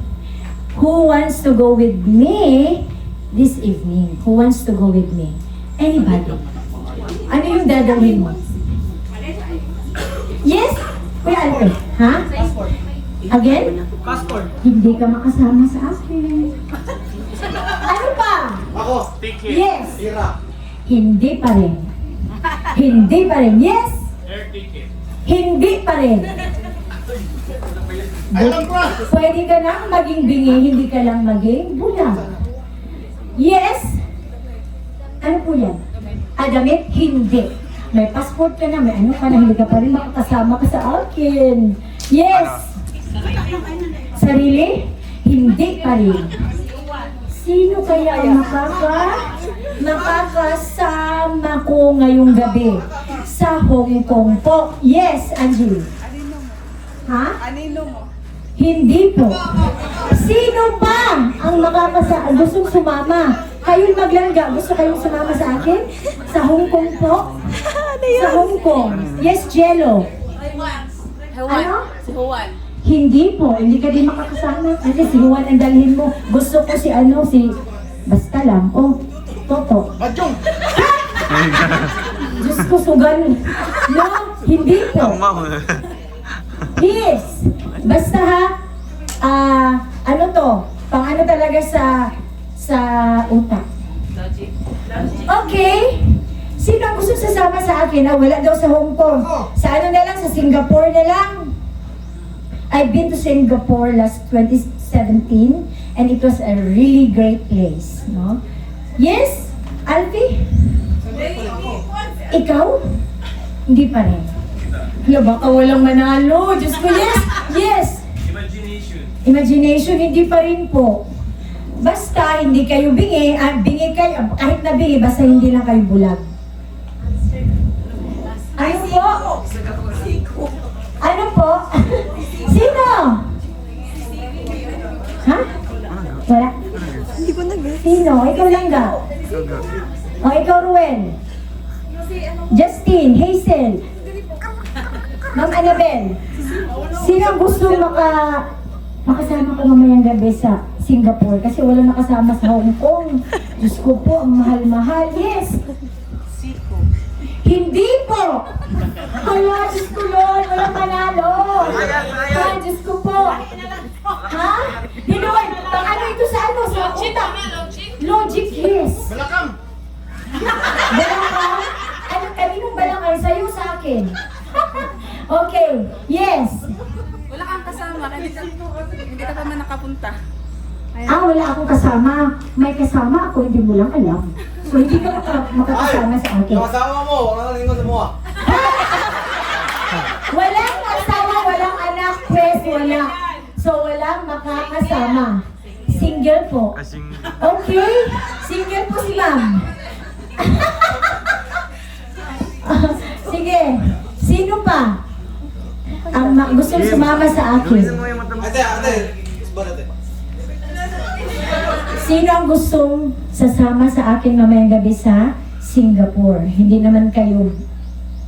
Who wants to go with me this evening? Who wants to go with me? Anybody? Ano yung dadalhin mo? Yes? Kuya Alfred, ha? Again? Passport. Hindi ka makasama sa akin. Ano pa? Ako, ticket. Yes. Tira. Hindi pa rin. Hindi pa rin. Yes. Air ticket. Hindi pa rin. Pwede ka lang maging bingi, hindi ka lang maging bulag. Yes. Ano po yan? Damit? Hindi. May passport ka na, may ano ka na, hindi ka pa rin makakasama ka sa akin. Yes! Sarili? Hindi pa rin. Sino kaya ang makakasama ko ngayong gabi sa Hong Kong po? Yes, Angeli. Ha? Hindi po. Sino pa ang gustong sumama Kayong maglangga, gusto kayong sumama sa akin? Sa Hong Kong po? Sa Hong Kong. Yes, Jello. Ano? Si Juan. Hindi po, hindi ka din makakasama. Kasi si Juan ang dalhin mo. Gusto ko si basta lang. Oh, Toto. Badjong! Diyos ko, sugal. No, hindi po. Yes. Basta ha, ano to, pang ano talaga sa utak. Okay. Sino ang gusto sasama sa akin? Wala daw sa Hong Kong. Sa ano na lang, sa Singapore na lang. I've been to Singapore last 2017 and it was a really great place, no? Yes? Alfie? Ikaw? Hindi pa rin. Hala, baka walang manalo. Diyos ko, yes! Yes! Imagination, hindi pa rin po. Basta hindi kayo bingi, bingi kayo, kahit na bingi, basta hindi lang kayo bulag. Ano po? Ano po? Sino? Ha? Wala? Hindi ko nag-guess. Sino? Ikaw lang ga? O ikaw, Ruel? Justin, Hazel, Ma'am Annabel, sino ang gusto makasama ko mamayang gabi sa Singapore? Kasi wala nakasama sa Hong Kong. Diyos ko po, ang mahal-mahal. Yes! Hindi po! Kaya, Diyos ko yun, walang manalo. Kaya, Diyos ko po. Ha? Dinoy, paano ito sa ano? Sa utak? Logic, yes. Balakang! Balakang? Ano, kaninong balakang? Sa'yo sa akin. Okay, yes. Wala kang kasama, hindi ka pa man nakapunta. Wala akong kasama. May kasama ako, hindi mo lang alam. So, hindi ka makakasama sa akin. Kasama mo, wala nang lingon mo. Walang asawa, walang anak, pwes, wala. So, walang makakasama. Single po. Okay? Single po si ma'am. Sige. Sino pa? Ang gusto sumama sa akin. Ate. Sino ang gustong sasama sa akin mamayang gabi sa Singapore? Hindi naman kayo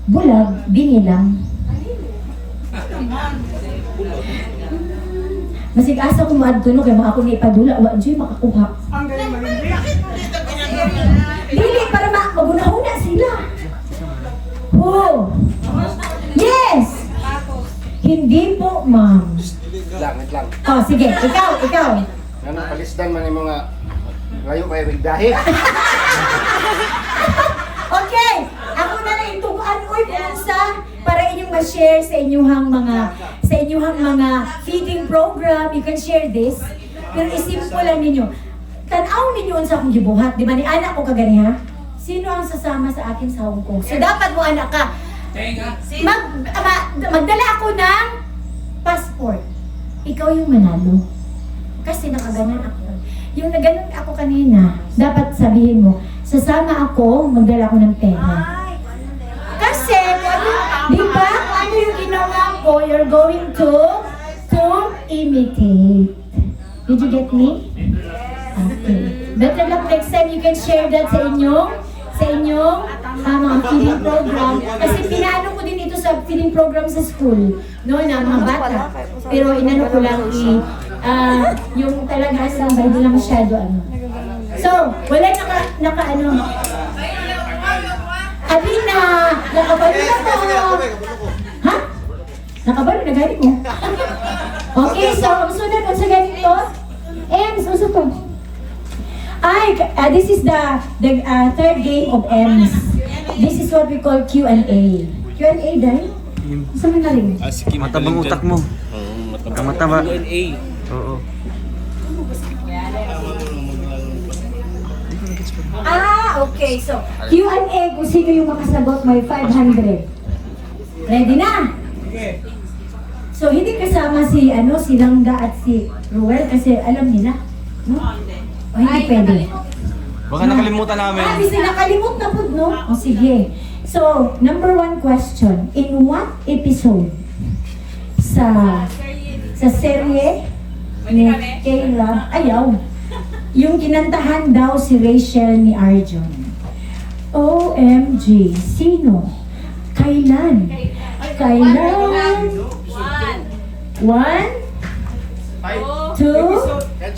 bulag, bingi lang. Masig asa ko maadto kay mga ako ni ipadula, wa dyan makakuha. Dili, para magunahuna sila. Oh! Yes! Hindi po, ma'am. Lang. Oh, sige, ikaw. Ano, palisdan man yung mga ngayon kayo bigdahi. Okay, ako na lang ituguan ko para inyong ma-share sa inyong mga feeding program. You can share this. Pero isimple lang ninyo. Tanaw ninyo unsa akong gibuhat, di ba ni anak ko kagani ha? Sino ang sasama sa akin sa Hong Kong? So dapat mo anak ka. Magdala ako ng passport. Ikaw yung manalo. Kasi nakaganan ako. Yung naganon ako kanina, dapat sabihin mo, sasama ako, magdala ako ng pera. Kasi, di ba, kung ano yung ginawa ko, you're going to imitate. Did you get me? Okay. Better luck next time, you can share that sa inyong mga feeding program. Kasi pinaano ko din ito sa feeding program sa school, no, na mga bata. Pero inano ko lang yung talaga sa hindi lang masyado ano. So, wala naka ano. Alina, nakabalo na po. Ha? Nakabalo na gani mo. Okay, so sunod ko sa ganito. Susunod ko. This is the third game of M's. This is what we call Q&A. Q&A, dahil? Saan na rin? Matabang utak mo. Mataba. Oo. Okay. So, Q&A, kung sino yung makasagot, may 500. Ready na? So, hindi kasama si Langga at si Ruel kasi alam nila. No? O, hindi pwede. Baka nakalimutan namin. Hindi sila kalimut na po, no? O, sige. So, number 1 question. In what episode sa serye ni K-Love, ayaw. Yung kinantahan daw si Rachel ni Arjun. OMG, sino? Kailan? Kailan? 1, 2,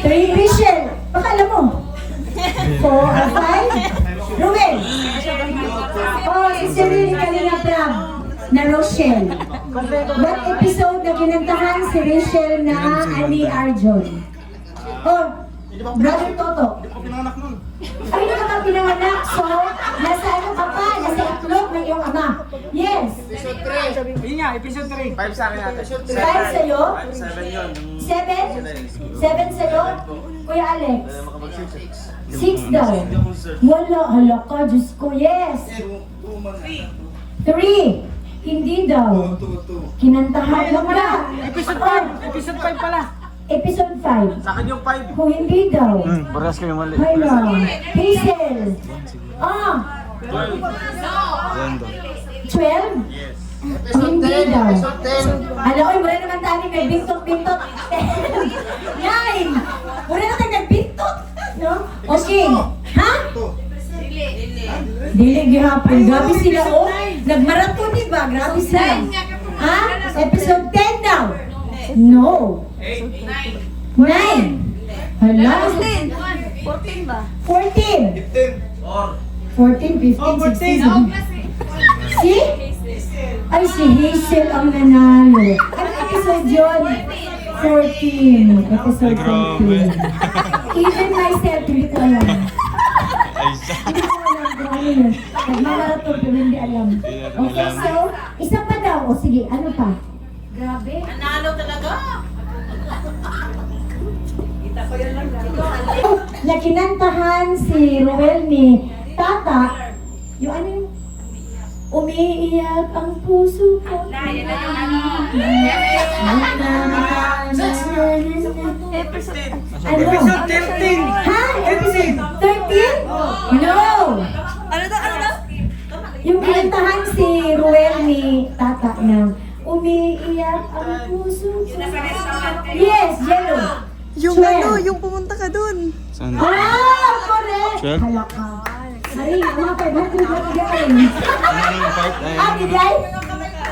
3, Rachel. Baka alam mo. 4 or 5? Ruben. Oh, si Serene Kalina Prab na Rochelle. What episode na kinantahan si Rachel na ani Arjun? Oh, Brother Toto. Ay, hindi ka pa pinanganak. So, nasa ano ka pa? Nasa itlog ng iyong ama. Yes. Episode 3. Yun nga, episode 3. 5 sa akin natin. 5 sa'yo? 7? 7 sa'yo? Kuya Alex? 6 daw. Wala, hala ka, Diyos ko. Yes. 3. Hindi daw. Kinantahan mo na. Episode 5. Episode 5 pala. Episode 5. Sa akin yung 5. Kung hindi daw. Paras kayo mali. Hala. Hazel. Ah. 12? Yes. Hindi daw. Alam ko, wala naman tayo may bintot-bintot. 9! Wala na tayo nagbintot. No? Okay. Ha? Dili gihapon. Grabe sila, oh. Nagmarathon, diba? Grabe sila. Ha? Episode 10 daw. No. 9. Hala. 14 ba? 14. 14, 15, 16. Si? Ay, si Hazel ang nanalo. Ano episode yun? 14. Episode 14. Even myself, hindi ko alam. Hindi ko alam kung ano yun. Nagmarathon pero hindi alam. Okay, so, isa pa daw. O sige, ano pa? Grabe. Nanalo talaga. Na kinantahan si Roel ni Tata. Yung ano yung umiiyak ang puso ko. Episode 13. Ha? Episode 13? No! Ano daw? Yung kinantahan si Ruel ni Tata na umiiyak ang puso ko. Yes, yellow. Yung 12. ano, yung pumunta ka dun. Saan? Ah, correct! 12? Halaka. Ay, mga 500 na bigay. Ah, bigay?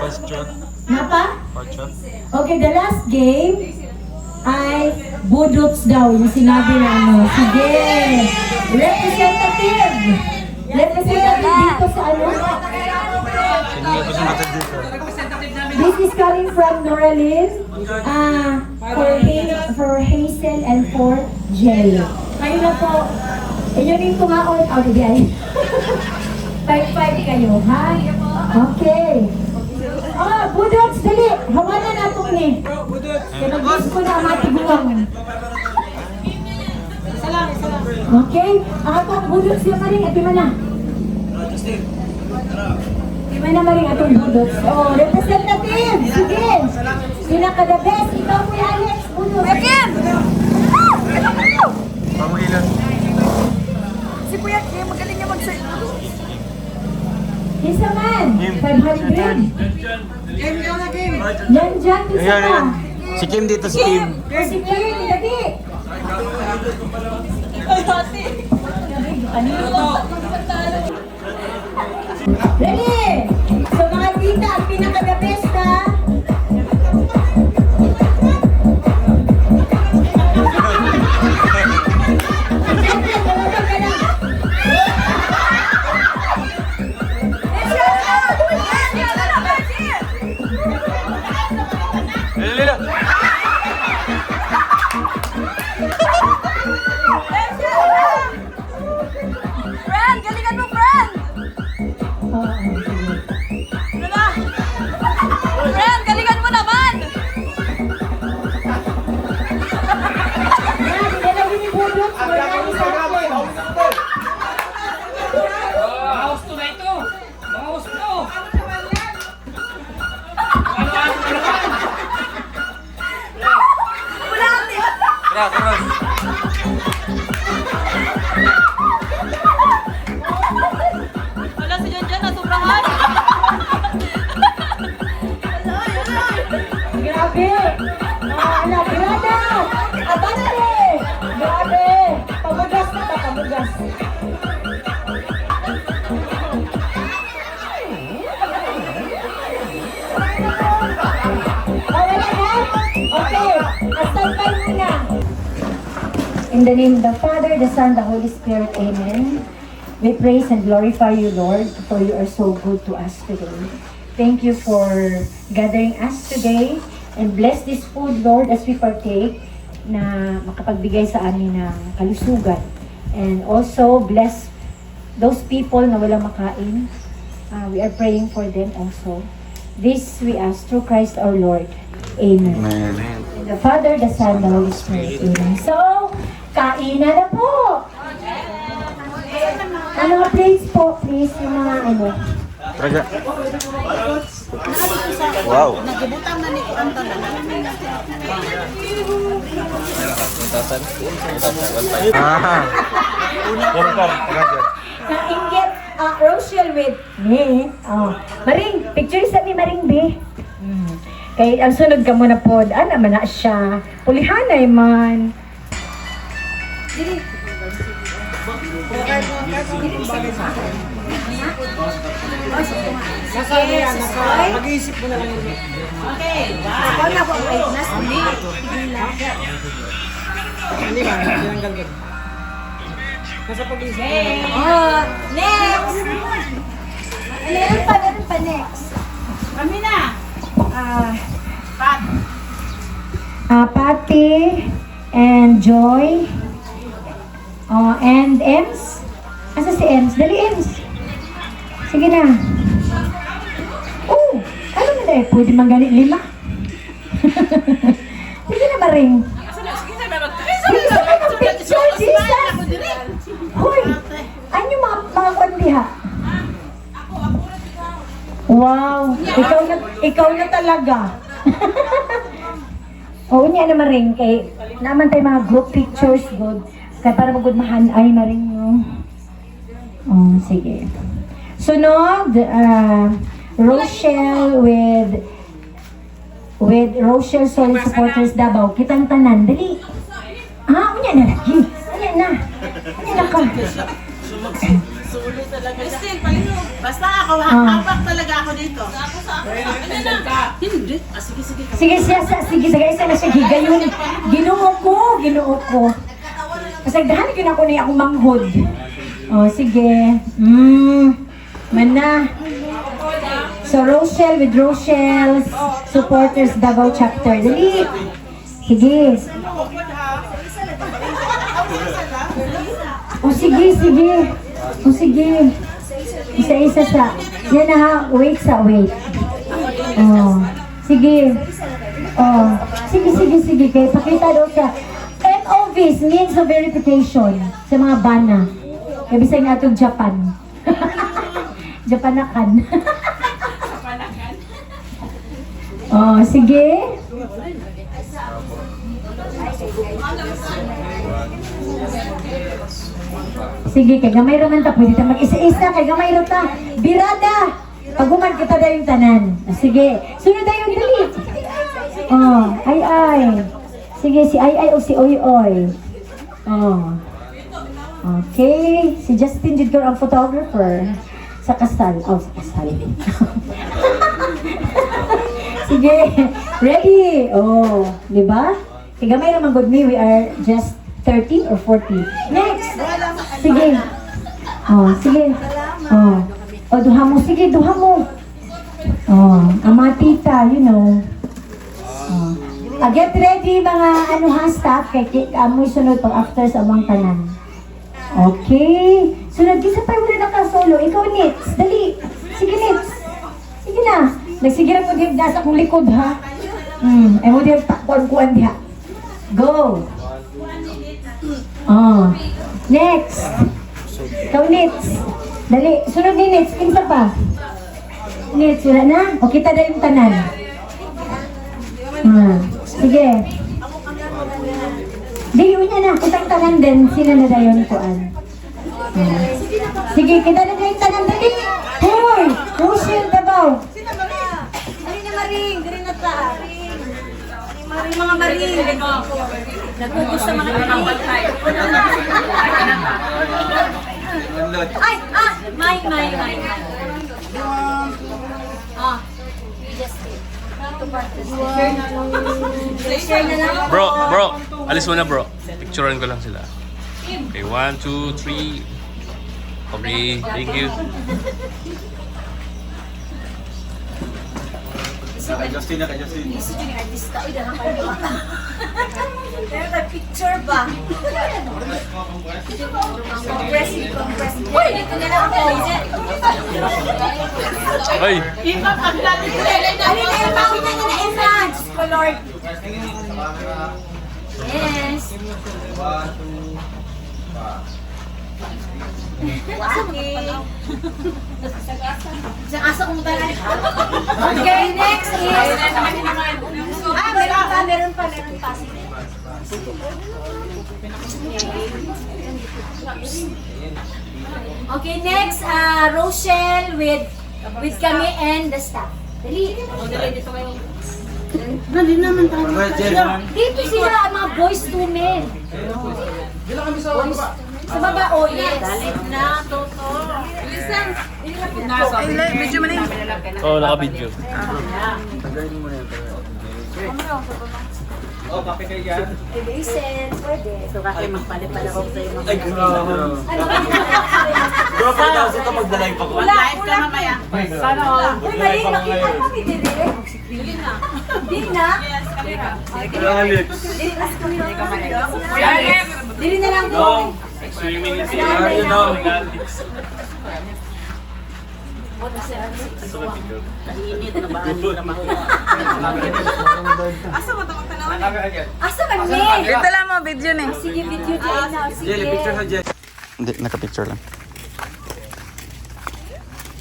First shot. Napa? First shot. Okay, the last game ay budots daw, yung sinabi na ano. Sige! Representative! Representative dito sa ano? Sino nga pa sumatag dito? This is coming from Noraline, for Hazel and for Jay. Kayo na po, yun yung kumaon. Okay, 5-5 kayo, ha? Okay. Oh, budots, dali. Hawanan na itong ni. Kaya mag-gusto ko na ang matiguang. Okay? Ako, budots yung maring at ima na. Ima na maring atong budots. Oh, representative. Sige. Pinaka-the best. Ikaw, Kuya Alex. Budots. Kim! Pangilan. Si Kuya Kim, magaling niya mag-sa'yo. Isa man. 500. Yan dyan, isa Ayan, pa. ayan. Si Kim dito, si Kim. Si Kim, dali. Ready? So mga tita, ang pinaka-the best ha? Lila! Friend, galingan mo, friend! Diba? Friend, galingan mo naman! Yan, nilagay ni Budok. Wala ni sa akin. Mga gusto na ito. Mga gusto. Tara, tara. Wala si Jan Jan, nasubrahan! Grabe. Ala, grada. Abante. In the name of the Father, the Son, the Holy Spirit, amen. We praise and glorify you, Lord, for you are so good to us today. Thank you for gathering us today and bless this food, Lord, as we partake na makapagbigay sa amin ng kalusugan. And also bless those people na walang makain. We are praying for them also. This we ask through Christ our Lord. Amen. And the Father, the Son, the Holy Spirit. Amen. So, kainan na po! Ano mga plates po, please, yung mga ano. Traga. Wow. Nagibutang na ni Kuan to na. Nainggit, Rochelle with me. Oh. Maring, picture sa ni Maring B. Kay ang sunod ka muna po, naman na siya. Pulihanay man. Mag-iisip mo na lang yun. Okay. Ako na po ay nas ni. Hindi ba? Tinanggal ko. Nasa pag-iisip. Oh, next! Meron pa next. Kami na. Patty and Joy. And Ems. Asa si Ems? Dali Ems. Sige na. Oh, ano na dahil? Pwede mangganit 5. Sige na Maring. Sige sa mga picture, Jesus. Hoy, ano mga kwandiha? Wow, ikaw na talaga. Oo niya na Maring, kay naman tayo mga group pictures, good. Kaya para magudmahan ay Maring, no? Oh, sige. Sunod, Rochelle with Rochelle Solid Supporters Davao. Kitang tanan, dali. Unya na lagi. Unya na ka. Sulo talaga. Christine, palihog. Basta ako, hapak talaga ako dito. Hindi. Sige. Sige, isa na siya gigayon. Ginoo ko. Kasagdahan ko na ako niya akong manghod. Oh, sige. Mana. So, Rochelle with Rochelle Supporters Davao Chapter. Dali. Sige. O sige. Isa-isa sa. Yan na ha. Wait. Oh. Sige. Oh. Sige. Kaya pakita daw siya. MOVs, means of verification sa mga bana. Kaya bisay nga itong Japan. Japanakan. Oh, sige. Sige, kay gamay raman ta. Pwede ta mag-isa-isa. Kay gamay raman ta. Birada! Pag-umad kita na yung tanan. Sige. Sunod na yung dali. Oh, ay. Sige, si Ay o si Oy. Oh. Okay. Si Justin Judgor ang photographer. Sa kasal. Sa kasal. Sige. Ready? Oh. Diba? Kaya gamay naman good me. We are just 13 or 40. Next. Sige. Sige. Duha mo. Sige, duha mo. Ang mga tita, you know. Get ready mga staff. Kaya amoy sunod pag after sa amang tanan. Okay. Sunod, isa pa wala nakasolo. Ikaw, Nits. Dali. Sige, Nits. Sige na. Nagsigira mo din nasa kong likod, ha? Ay mo din takkuan-kuan diha. Go. Next. Ikaw, Nits. Dali. Sunod ni Nits. Kinsa pa? Nits, wala na? O kita na yung tanan. Sige. Di, unya na. Kitang tanan din. Sila na dayon kuan. Sige, kita na yung tanan. Dali. Hoy! Rochelle Davao. Maring, diri na ta. Maring mga maring. Nagugos sa mga pinapatay. Ay, may. Bro, alis mo na bro. Picturean ko lang sila. Okay, 1, 2, 3. Okay, thank you. Justin na, Justin. Isu yung artista. Uy, dahan pa yun. Pero nag-picture ba? Compress. Uy, dito na lang ako. Ay! Color. Yes. Isang asa kong talaga. Okay, next is... meron pa. Okay, next, Rochelle with kami and the staff. Dali. Dito kayo. Dali naman tayo. Dito sila, mga boys to men. Sa baba, oh yes. Dalit na, Toto. Listen. Medyo mali. Oo, naka-video. Oh, kape kayo yan? Listen, pwede. Ito kasi magpalit pala ako sa iyo. Ay, Bro, pa daw sa magdalay pa ko. Live ka mamaya. Sana all. Uy, mali, makita kami dili. Dili na? Dili na? Dili na lang po. Swimming in You know. Init na ba? Na mahula. Asa man ni? Ito lang mo, video na. Sige, video dyan na. Sige. Picture sa Jess. Hindi, naka-picture lang.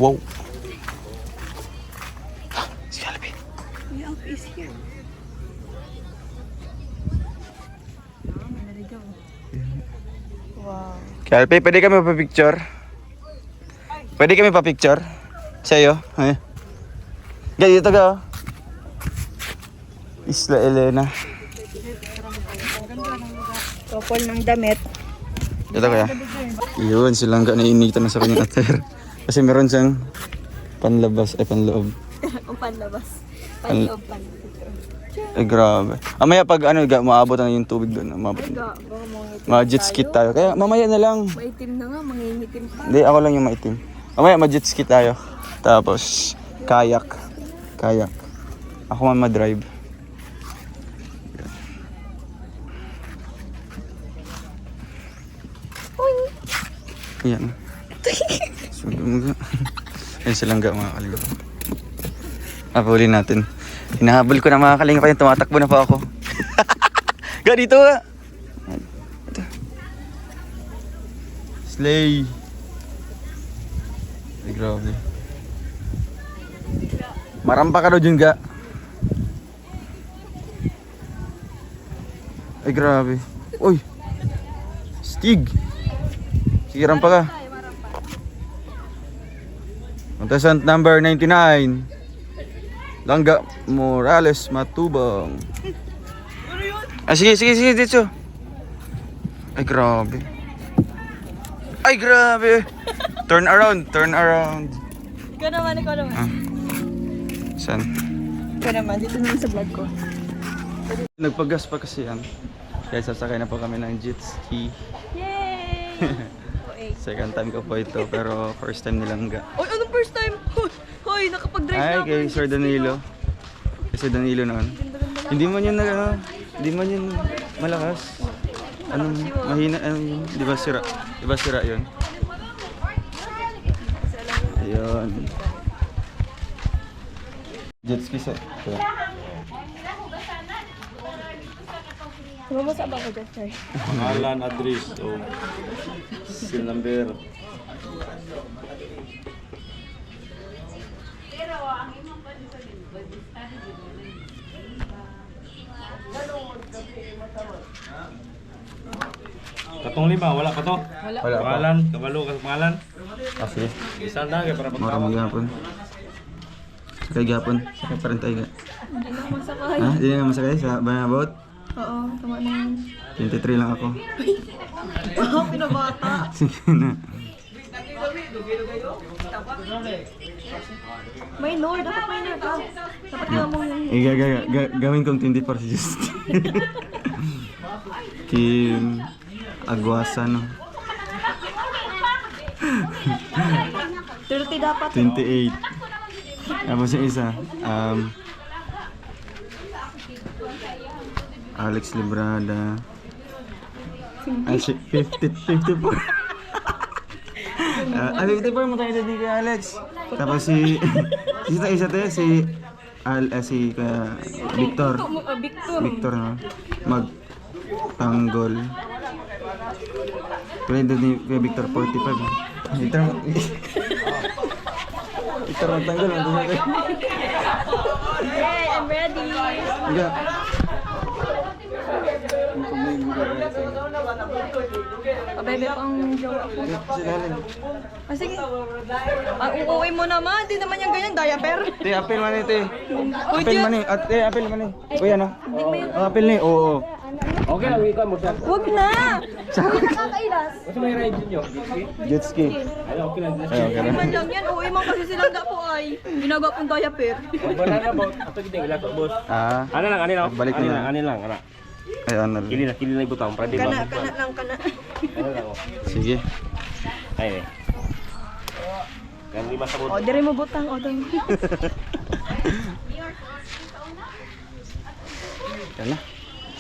Wow. Si Alvin. Wow. Kalpe, pwede kami pa-picture? Pwede kami pa-picture? Sa'yo? Ay. Gaya, dito ka. Oh. Isla Elena. Couple ng damit. Dito kaya. Yun, silang ka nainitan na sa kanyang attire. Kasi meron siyang panlabas, panloob. Ang panlabas. Panloob, panloob. Eh, grabe. Mamaya pag maabot na yung tubig doon. Ma-jet ski tayo. Kaya mamaya na lang. Maitim na nga, mangingitim pa. Hindi, ako lang yung maitim. Mamaya ma-jet ski tayo. Tapos, kayak. Kayak. Ako man ma-drive. Yan. Yan silang mga kalinga. Napahuli natin. Hinahabol ko na mga kalinga pa yung tumatakbo na pa ako. Ganito nga. Ito. Slay. Ay, grabe. Marampa ka daw dyan ga. Ay, grabe. Uy. Stig. Sige, rampa ka. Contestant number 99. Langga Morales Matubang. Ah, sige, dito. Ay, grabe. Ay, grabe. Turn around. Ikaw naman. Ah. Saan? Ikaw naman, dito naman sa vlog ko. Nagpagas pa kasi yan. Kaya sasakay na po kami ng jet ski. Yay! Second time ko po ito, pero first time nilang ga. Oy, anong first time? Hoy, nakapag-drive Ay, na ako. kay Sir Danilo. Kay Sir Danilo noon. Hindi man yun hindi man yun malakas. Anong mahina, yun? Di ba sira? Di ba sira yun? Ayun. Jet ski set. Sumama ba ko dyan, sir? Pangalan, address, o SIM number. Katong lima, wala pa to? Wala pa. Pangalan, kabalo ka sa pangalan? Kasi, Isa na, kaya para marami gapon. Sakay gapon. Sakay pa rin tayo ga. Hindi na ako masakay. Ha? Hindi na masakay sa Banabot? Oo, tama na yun. 23 lang ako. Wow, pinabata. Sige na. Minor, dapat minor ka. Dapat nga mo yung... Gawin kong 24 si Justin. Kim Aguasano. 30 dapat. 28. Tapos yung isa, Alex Librada. Ay, 54. 54 mo tayo dito kay Alex. Tapos si isa si Victor. Victor no. Magtanggol. Pwede ni Victor 45. Victor magtanggol. Hey, I'm ready. Enggak. Bebe pang jowa ko. Silalim. Sige. Uuwi mo naman. Di naman yung ganyan. Diaper. Te, apel man ito eh. Apel man eh. Ate, apel man eh. Kuya no? Apel ni. Oo. Okay lang, ikaw mo siya. Huwag na. Nakakailas. Kasi may ride nyo. Jet ski. Ay, okay lang. Hindi man lang yan. Uuwi mo kasi silang dapo ay. Ginagawa pong diaper. Banana boat. Ato kita ilan ko, boss. Ano lang. Balik na lang. Ano lang, ano. Ay, ano lang. Kili na ibutang. Pwede ba? Kana lang. Ano lang, oh. Sige. Ay, kan lima sa boat. O, dire mo butang. O, dami. Yan na.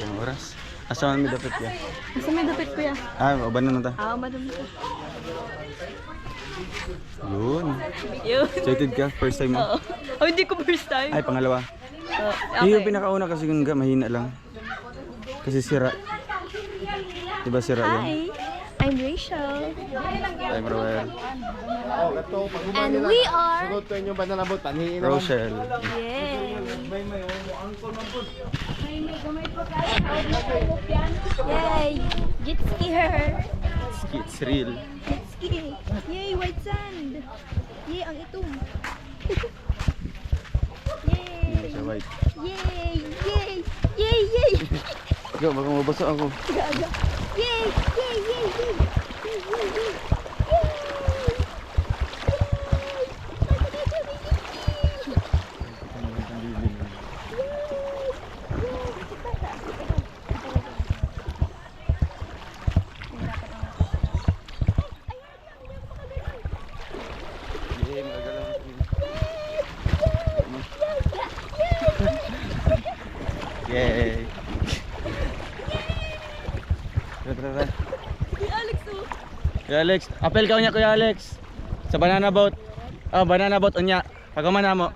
Yung oras. Asaman may dapat ya? Asa may dapit kuya? Uban na ta. Madam ko. Yun. Yun. Excited ka? First time mo? Oh, hindi ko first time. Ay, pangalawa. Yung pinakauna kasi yung mahina lang. Kasi sira. Diba sira yun? Hi, I'm Rachel. I'm Roel. And we are... Rochelle. Yay! Yay! Jet ski her! It's real. Jet ski! Yay! White sand! Yay! Ang itom! Hindi Yay! siya white. Yay! Yay! Yay! Yay! Go, baka mabasa ako. Gaga! Yay! Yay! Yay! Yay! Yay! Yay! Yay! Yay! Tara. Kuya Alex, oh! Kuya Alex, apel ka unya Kuya Alex. Sa banana boat. Banana boat unya. Pagaman na mo.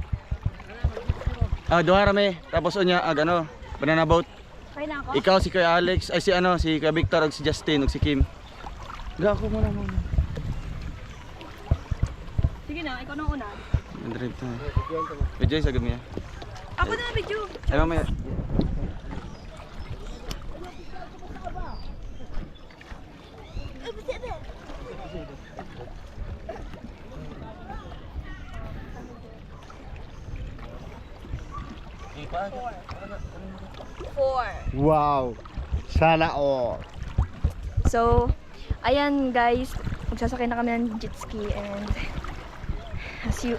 Duha rami. Tapos unya banana boat. Okay na ako? Ikaw si Kuya Alex, ay si Kuya Victor ug si Justin ug si Kim. Ako muna. Sige na, ikaw nang una. Drive ta. Video sa gamiya. Ako na video. Ay mamaya. Wow! Sana all! So, ayan guys, magsasakay na kami ng jet ski and as you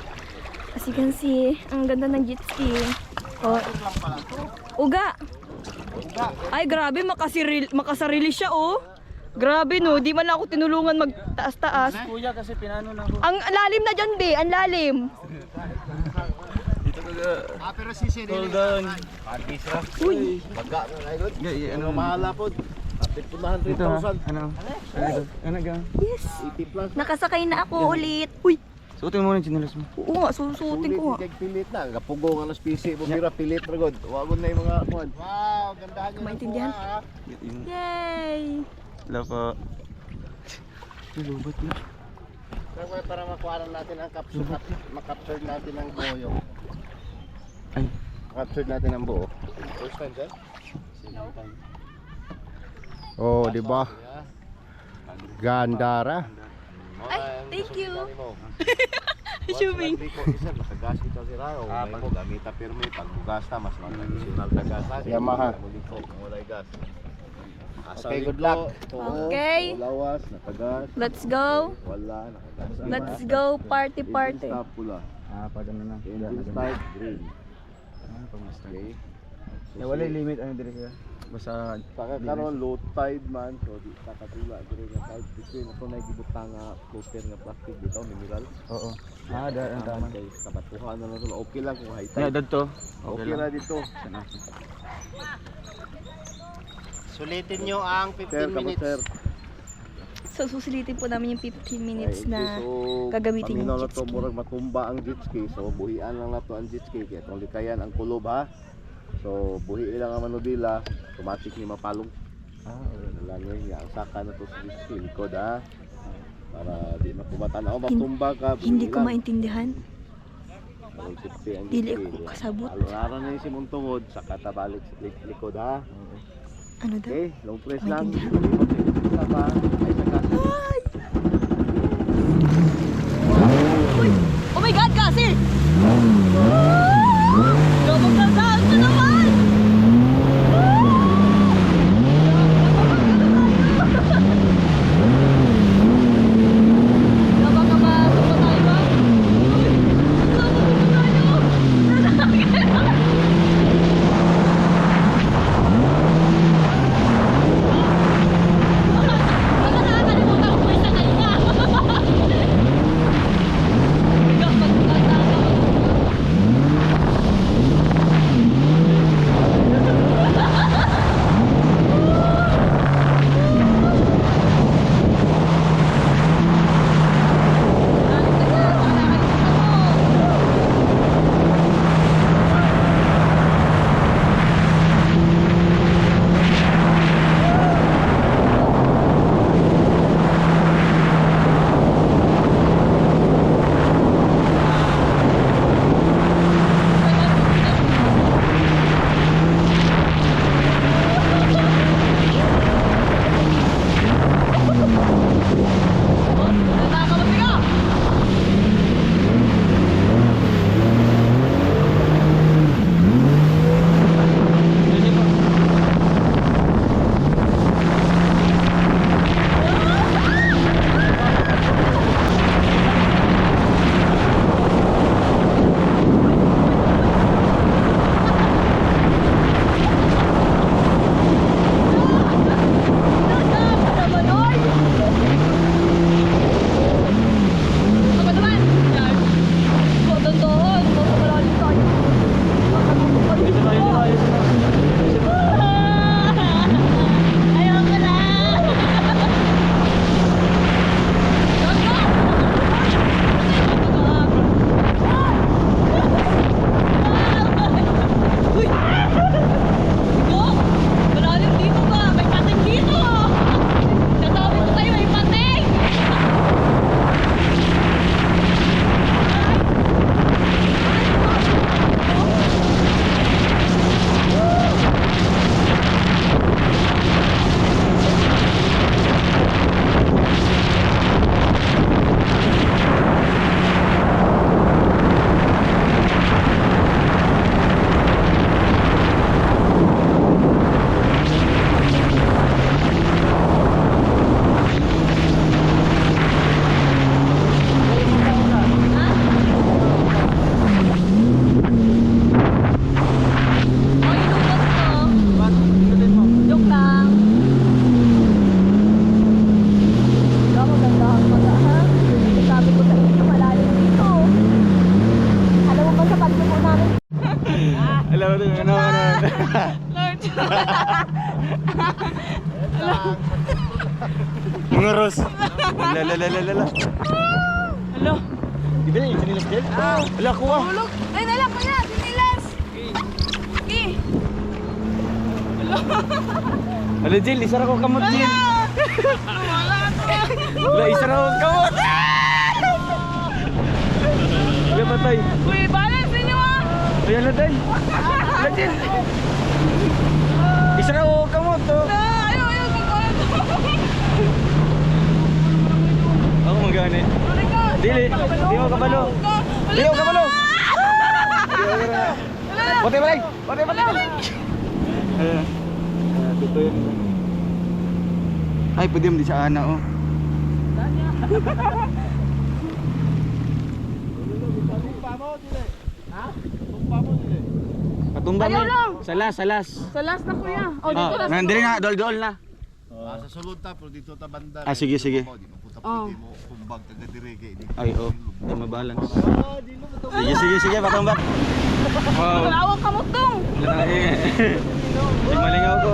can see, ang ganda ng jet ski. Oh. Uga! Ay grabe, makasarili siya oh. Grabe no, di man ako tinulungan magtaas-taas. Kuya kasi pinano na ako. Ang lalim na dyan be, ang lalim. Dito ka. Pero sisi Hold on. Uy! Baga na na ito. Ano Mahala po. Apit po na Dito ha? 100,000. Ano gang? Yes! 80 plus. Nakasakay na ako ulit. Uy! Suotin mo muna yung chinelas mo. Oo nga, susuotin ko nga. Pilit, pilit na. Kapugo nga ng spisi. Bumira pilit ragod. Wagod na yung mga kuwan. Wow! Gandahan nyo. Maintindihan? Yay! Hello po. Lubot na. Para makuha natin ang capture. Makapture natin ang buo. Ay. Capture natin ang buo. First time dyan? Oh, di ba? Gandara. Ay, thank you. Assuming. Nakagas ito si Rao. May mo gamita pirmi. Pag bugasta, mas mag-additional na gas. Yamaha. Mulay gas. Okay, good luck. Okay. Lawas, nakagas. Let's go. Wala, nakagas. Let's go party. Stop pula. Pag ano na. Engine start green. Pag-start. Okay. Wala yung limit, ano dire ka? Basta Saka karon low tide man, so di kakatula diri nga tide between ato na gibutang nga floater nga plastic bitaw mineral. oo. Ang tama. Kay kabatuhan na lang so okay lang kung high Yeah, tide. dadto. Okay na dito. Sulitin nyo ang 15 Sir, kamo minutes. sir. So, susulitin po namin yung 15 minutes Ay, na so, gagamitin yung paminaw na jet to, ski. murag matumba ang jet ski. So, buhian lang na to ang jet ski. Kaya itong likayan ang kulob ha. So, buhi lang ang manubila. Automatic ni mapalong. Lang nga, ang saka na to sa jet ski. Likod ha. Para di matumatan. O, matumba ka. Hindi ko maintindihan. Dili ako kasabot. Alungaran na yung simong tungod. Saka tabalik sa likod ha. Ano daw? Okay, long press lang. Isa pa. Ay, saka. Oh my God, kasi! Double down na naman! Mga Ros. Lalalala. Hello. Di ba yung sinilas din? Wala, kuha. Ay, nala ko na! Sinilas! Okay. Wala, Jill. Isa na ko kamot, Jill. Wala, isa na ko kamot. Wala, patay. Uy, balance ninyo ah! Ayan na, Jill. Wala, Jill. Isa na ko kamot, oh. Ayaw, Ako magani. Dili, di mo kabalo. Di mo kabalo. Bote balik. Bote balik. Totoo yun. Ay, pwede mo di sa ana, oh. Tumbang Ayaw na. lang. Salas, salas. Sa last na kuya. O, dito Oh, na. nandiri na, dol na. Sa sulod ta, pero dito ta banda. Ah, sige, sige. Di mo puta Oh. pwede mo kumbag taga direge. Ay, oh. Di mabalance. Sige, patambak. Wow. Malawak ka mo tong. Laki. Sigmalingaw ko.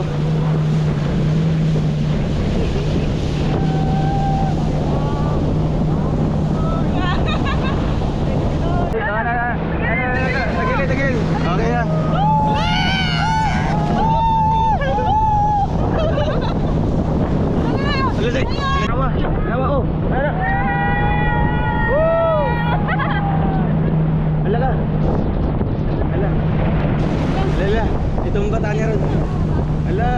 Tagil. Okay na. Lawa, oh. Hala. Itong bata niya ron. Hala.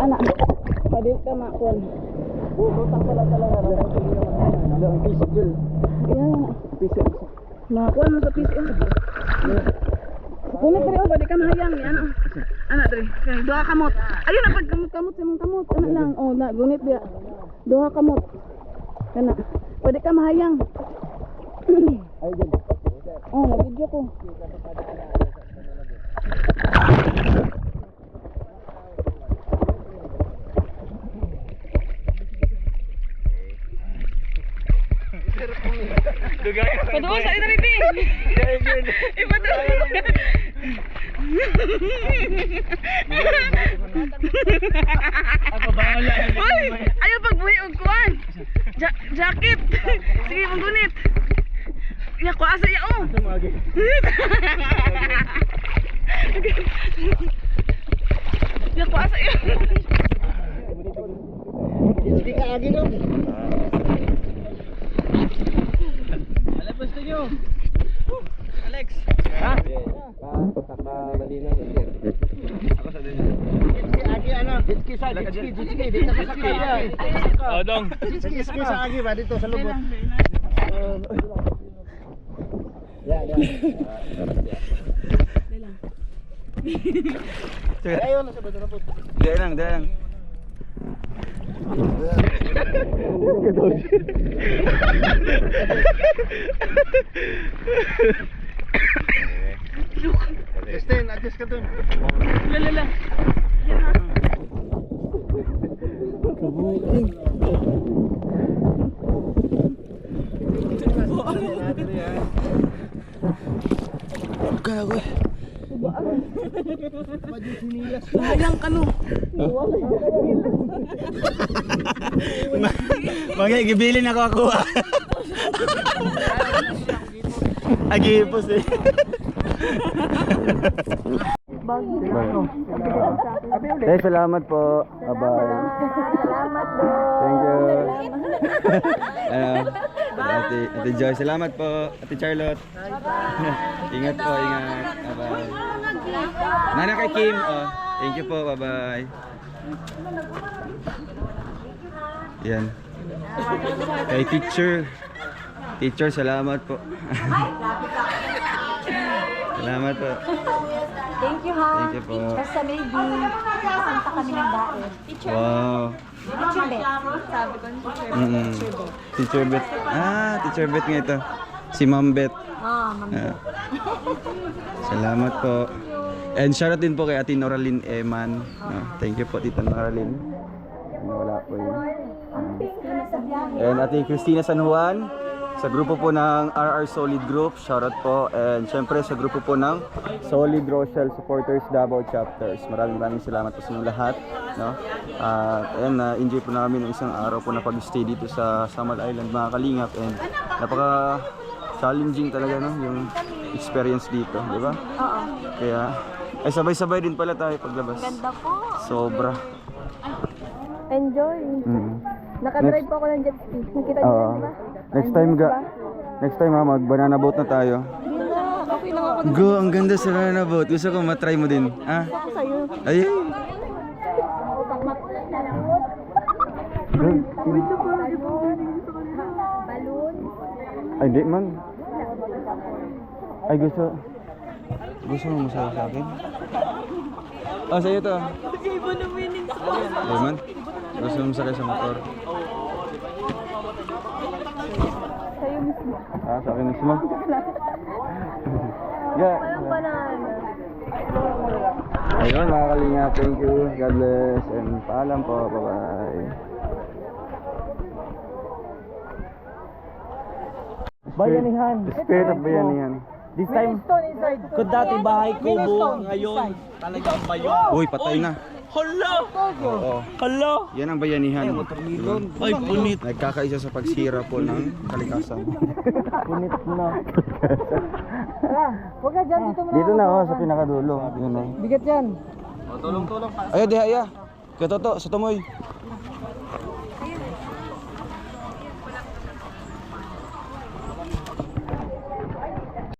Anak, padil ka makon. Makon mo sa pisik. Kumit rin, pwede ka mahayang. Anak, dre. Duha kamot. Ayun na, pag kamot sa mong kamot. Anak lang. O, gunit biya. Duha kamot. Kana. Pwede ka mahayang. Oh, na-video ko. Padoon sa ito, Bibi. Ipadoon. Uy, ayaw pagbuhi og kuan. Jacket. Sige, manggunit. Ya, kuha sa iya, oh. Ya, kuha sa iya. Sige ka lagi no. Gusto nyo? Alex! Ha? Ako sa din. Agi ano? Jetski sa jetski. Dito ka sakay ya. Oh, dong. Jetski sa agi ba dito sa lubot. Ya. Ayo na sa beto na po. Dahil lang. Justin, adjust ka dun. Lala. Sayang ka no. Gibilin ako. Agipos eh. Salamat po. Bye-bye. Thank you. Ate Joy, salamat po. Ate Charlotte. Ingat po, ingat. Bye-bye. Nana kay Kim. Oh, thank you po. Bye-bye. Yan. Kay teacher, salamat po. Salamat po. Thank you ha. Thank you po. Basta maybe, kasanta kami ng daet. Wow. Teacher Bet. Sabi ko, Teacher Bet. Teacher Bet nga ito. Si Ma'am Bet. Ma'am Bet. Salamat po. And shoutout din po kay Ate Noraline Eman. Thank you po, Tita Noraline. Wala po yun. And Ate Christina San Juan. Sa grupo po ng RR Solid Group, shoutout po. And syempre sa grupo po ng Solid Rochelle Supporters Davao Chapters. Maraming salamat po sa inyo lahat. No? And enjoy po namin ng isang araw po na pag-stay dito sa Samal Island mga kalingap. And napaka challenging talaga no? Yung experience dito, di ba? Oo. Kaya, ay sabay-sabay din pala tayo paglabas. Ganda po. Sobra. Enjoy. Nakadrive po ako ng jet ski. Nakita niyo Oo. yan, di ba? Next time next time mag-banana boat na tayo. Hindi na. Okay lang ako. Go, ang ganda sa banana boat. Gusto ko matry mo din. Ah? Ako sa'yo. Ay. Balloon. Ay, di man. Ay, gusto mo masaya sa akin? Oh, sa'yo to. Ay, man. Gusto mo masakay sa motor? Sa'yo mismo. Ah, sa akin mismo? Yeah. Walang banana. Ayun, mga kalingap. Thank you. God bless. And paalam po. Bye-bye. Bayanihan. Spirit of Bayanihan. This time, kung dati bahay kubo, ngayon talagang bayo. Uy, patay na. Hala! Oo. Hala! Yan ang bayanihan. Ay, punit. Nagkakaisa sa pagsira po ng kalikasan. Punit na. Huwag ka dyan. Dito mo na. Dito na oh, sa pinakadulo. Yun oh. Bigat yan. Tulong-tulong pa. Ay, diha ya. Kaya toto, sa tumoy.